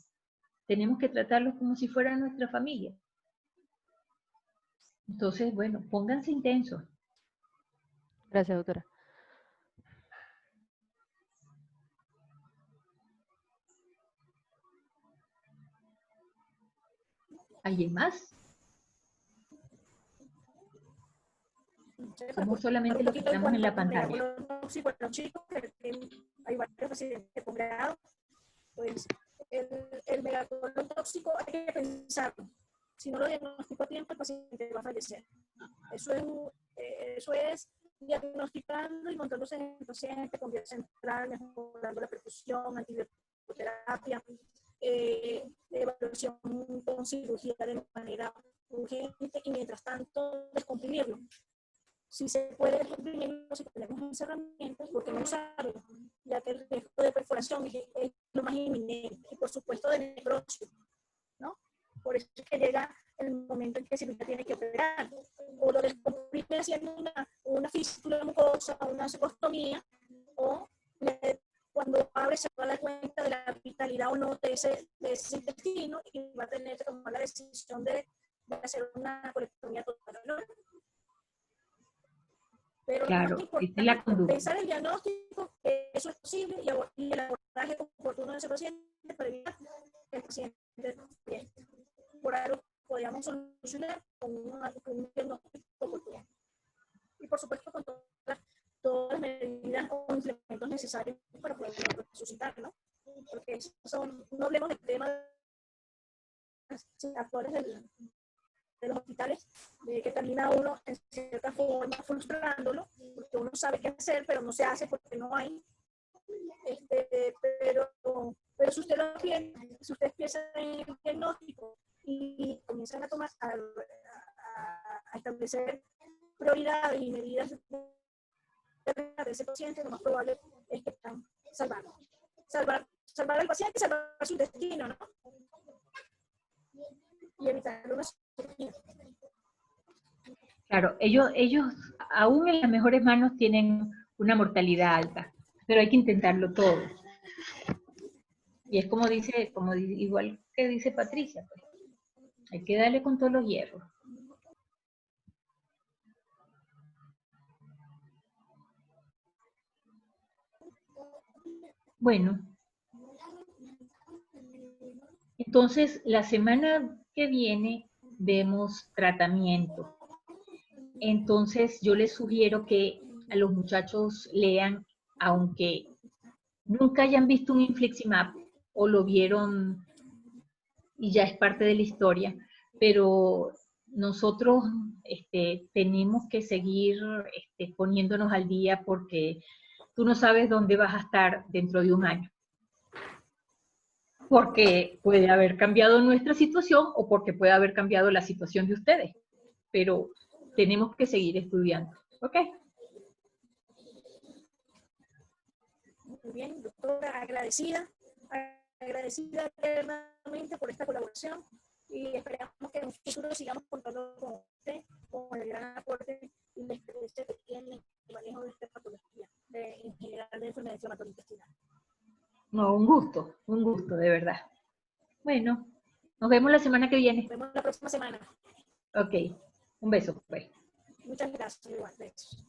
Tenemos que tratarlos como si fuera nuestra familia. Entonces, bueno, pónganse intensos. Gracias, doctora. ¿Alguien más? Somos solamente los que estamos en la pantalla. Hay varios pacientes de posgrado. Pues el megacolon tóxico hay que pensarlo. Si no lo diagnostico a tiempo, el paciente va a fallecer. Eso es diagnosticando y montándose en el paciente con vía central, mejorando la perfusión, antibioterapia, evaluación con cirugía de manera urgente, y mientras tanto descomprimirlo. Si se puede descomprimirlo, si tenemos herramientas, porque no usarlo, ya que el riesgo de perforación es lo más inminente, y por supuesto de necrosis, ¿no? Por eso es que llega el momento en que se tiene que operar, o lo descomprime haciendo una fístula mucosa, una secostomía, o cuando abre se va a dar cuenta de la vitalidad o no de ese intestino, y va a tener que tomar la decisión de hacer una colectomía total, ¿no? Pero claro, esta es la conducta. Pensar el diagnóstico, eso es posible, y el abordaje oportuno de ese paciente para evitar que el paciente por algo podríamos solucionar con un diagnóstico oportuno. Y por supuesto con todas las medidas o implementos necesarios para poder resucitar, ¿no? Porque no hablemos del tema actuales de los hospitales, que termina uno en cierta forma frustrándolo, porque uno sabe qué hacer, pero no se hace porque no hay. Pero si usted lo tiene, si usted empieza en el diagnóstico y comienzan a tomar, a establecer prioridades y medidas de ese paciente, lo más probable es que están salvando. Salvar al paciente y salvar su destino, ¿no? Y evitar una cirugía. Claro, ellos aún en las mejores manos tienen una mortalidad alta, pero hay que intentarlo todo. Y es igual que dice Patricia, pues, hay que darle con todos los hierros. Bueno, entonces la semana que viene vemos tratamiento. Entonces yo les sugiero que a los muchachos lean, aunque nunca hayan visto un infliximab o lo vieron y ya es parte de la historia, pero nosotros tenemos que seguir poniéndonos al día porque tú no sabes dónde vas a estar dentro de un año. Porque puede haber cambiado nuestra situación o porque puede haber cambiado la situación de ustedes, pero tenemos que seguir estudiando, ¿ok? Muy bien, doctora, agradecida eternamente por esta colaboración y esperamos que en un futuro sigamos contando con usted, con el gran aporte y la experiencia que tiene en el manejo de esta patología, en general de enfermedad inflamatoria intestinal. No, un gusto, de verdad. Bueno, nos vemos la semana que viene. Nos vemos la próxima semana. Ok, un beso, pues. Muchas gracias, igual, besos.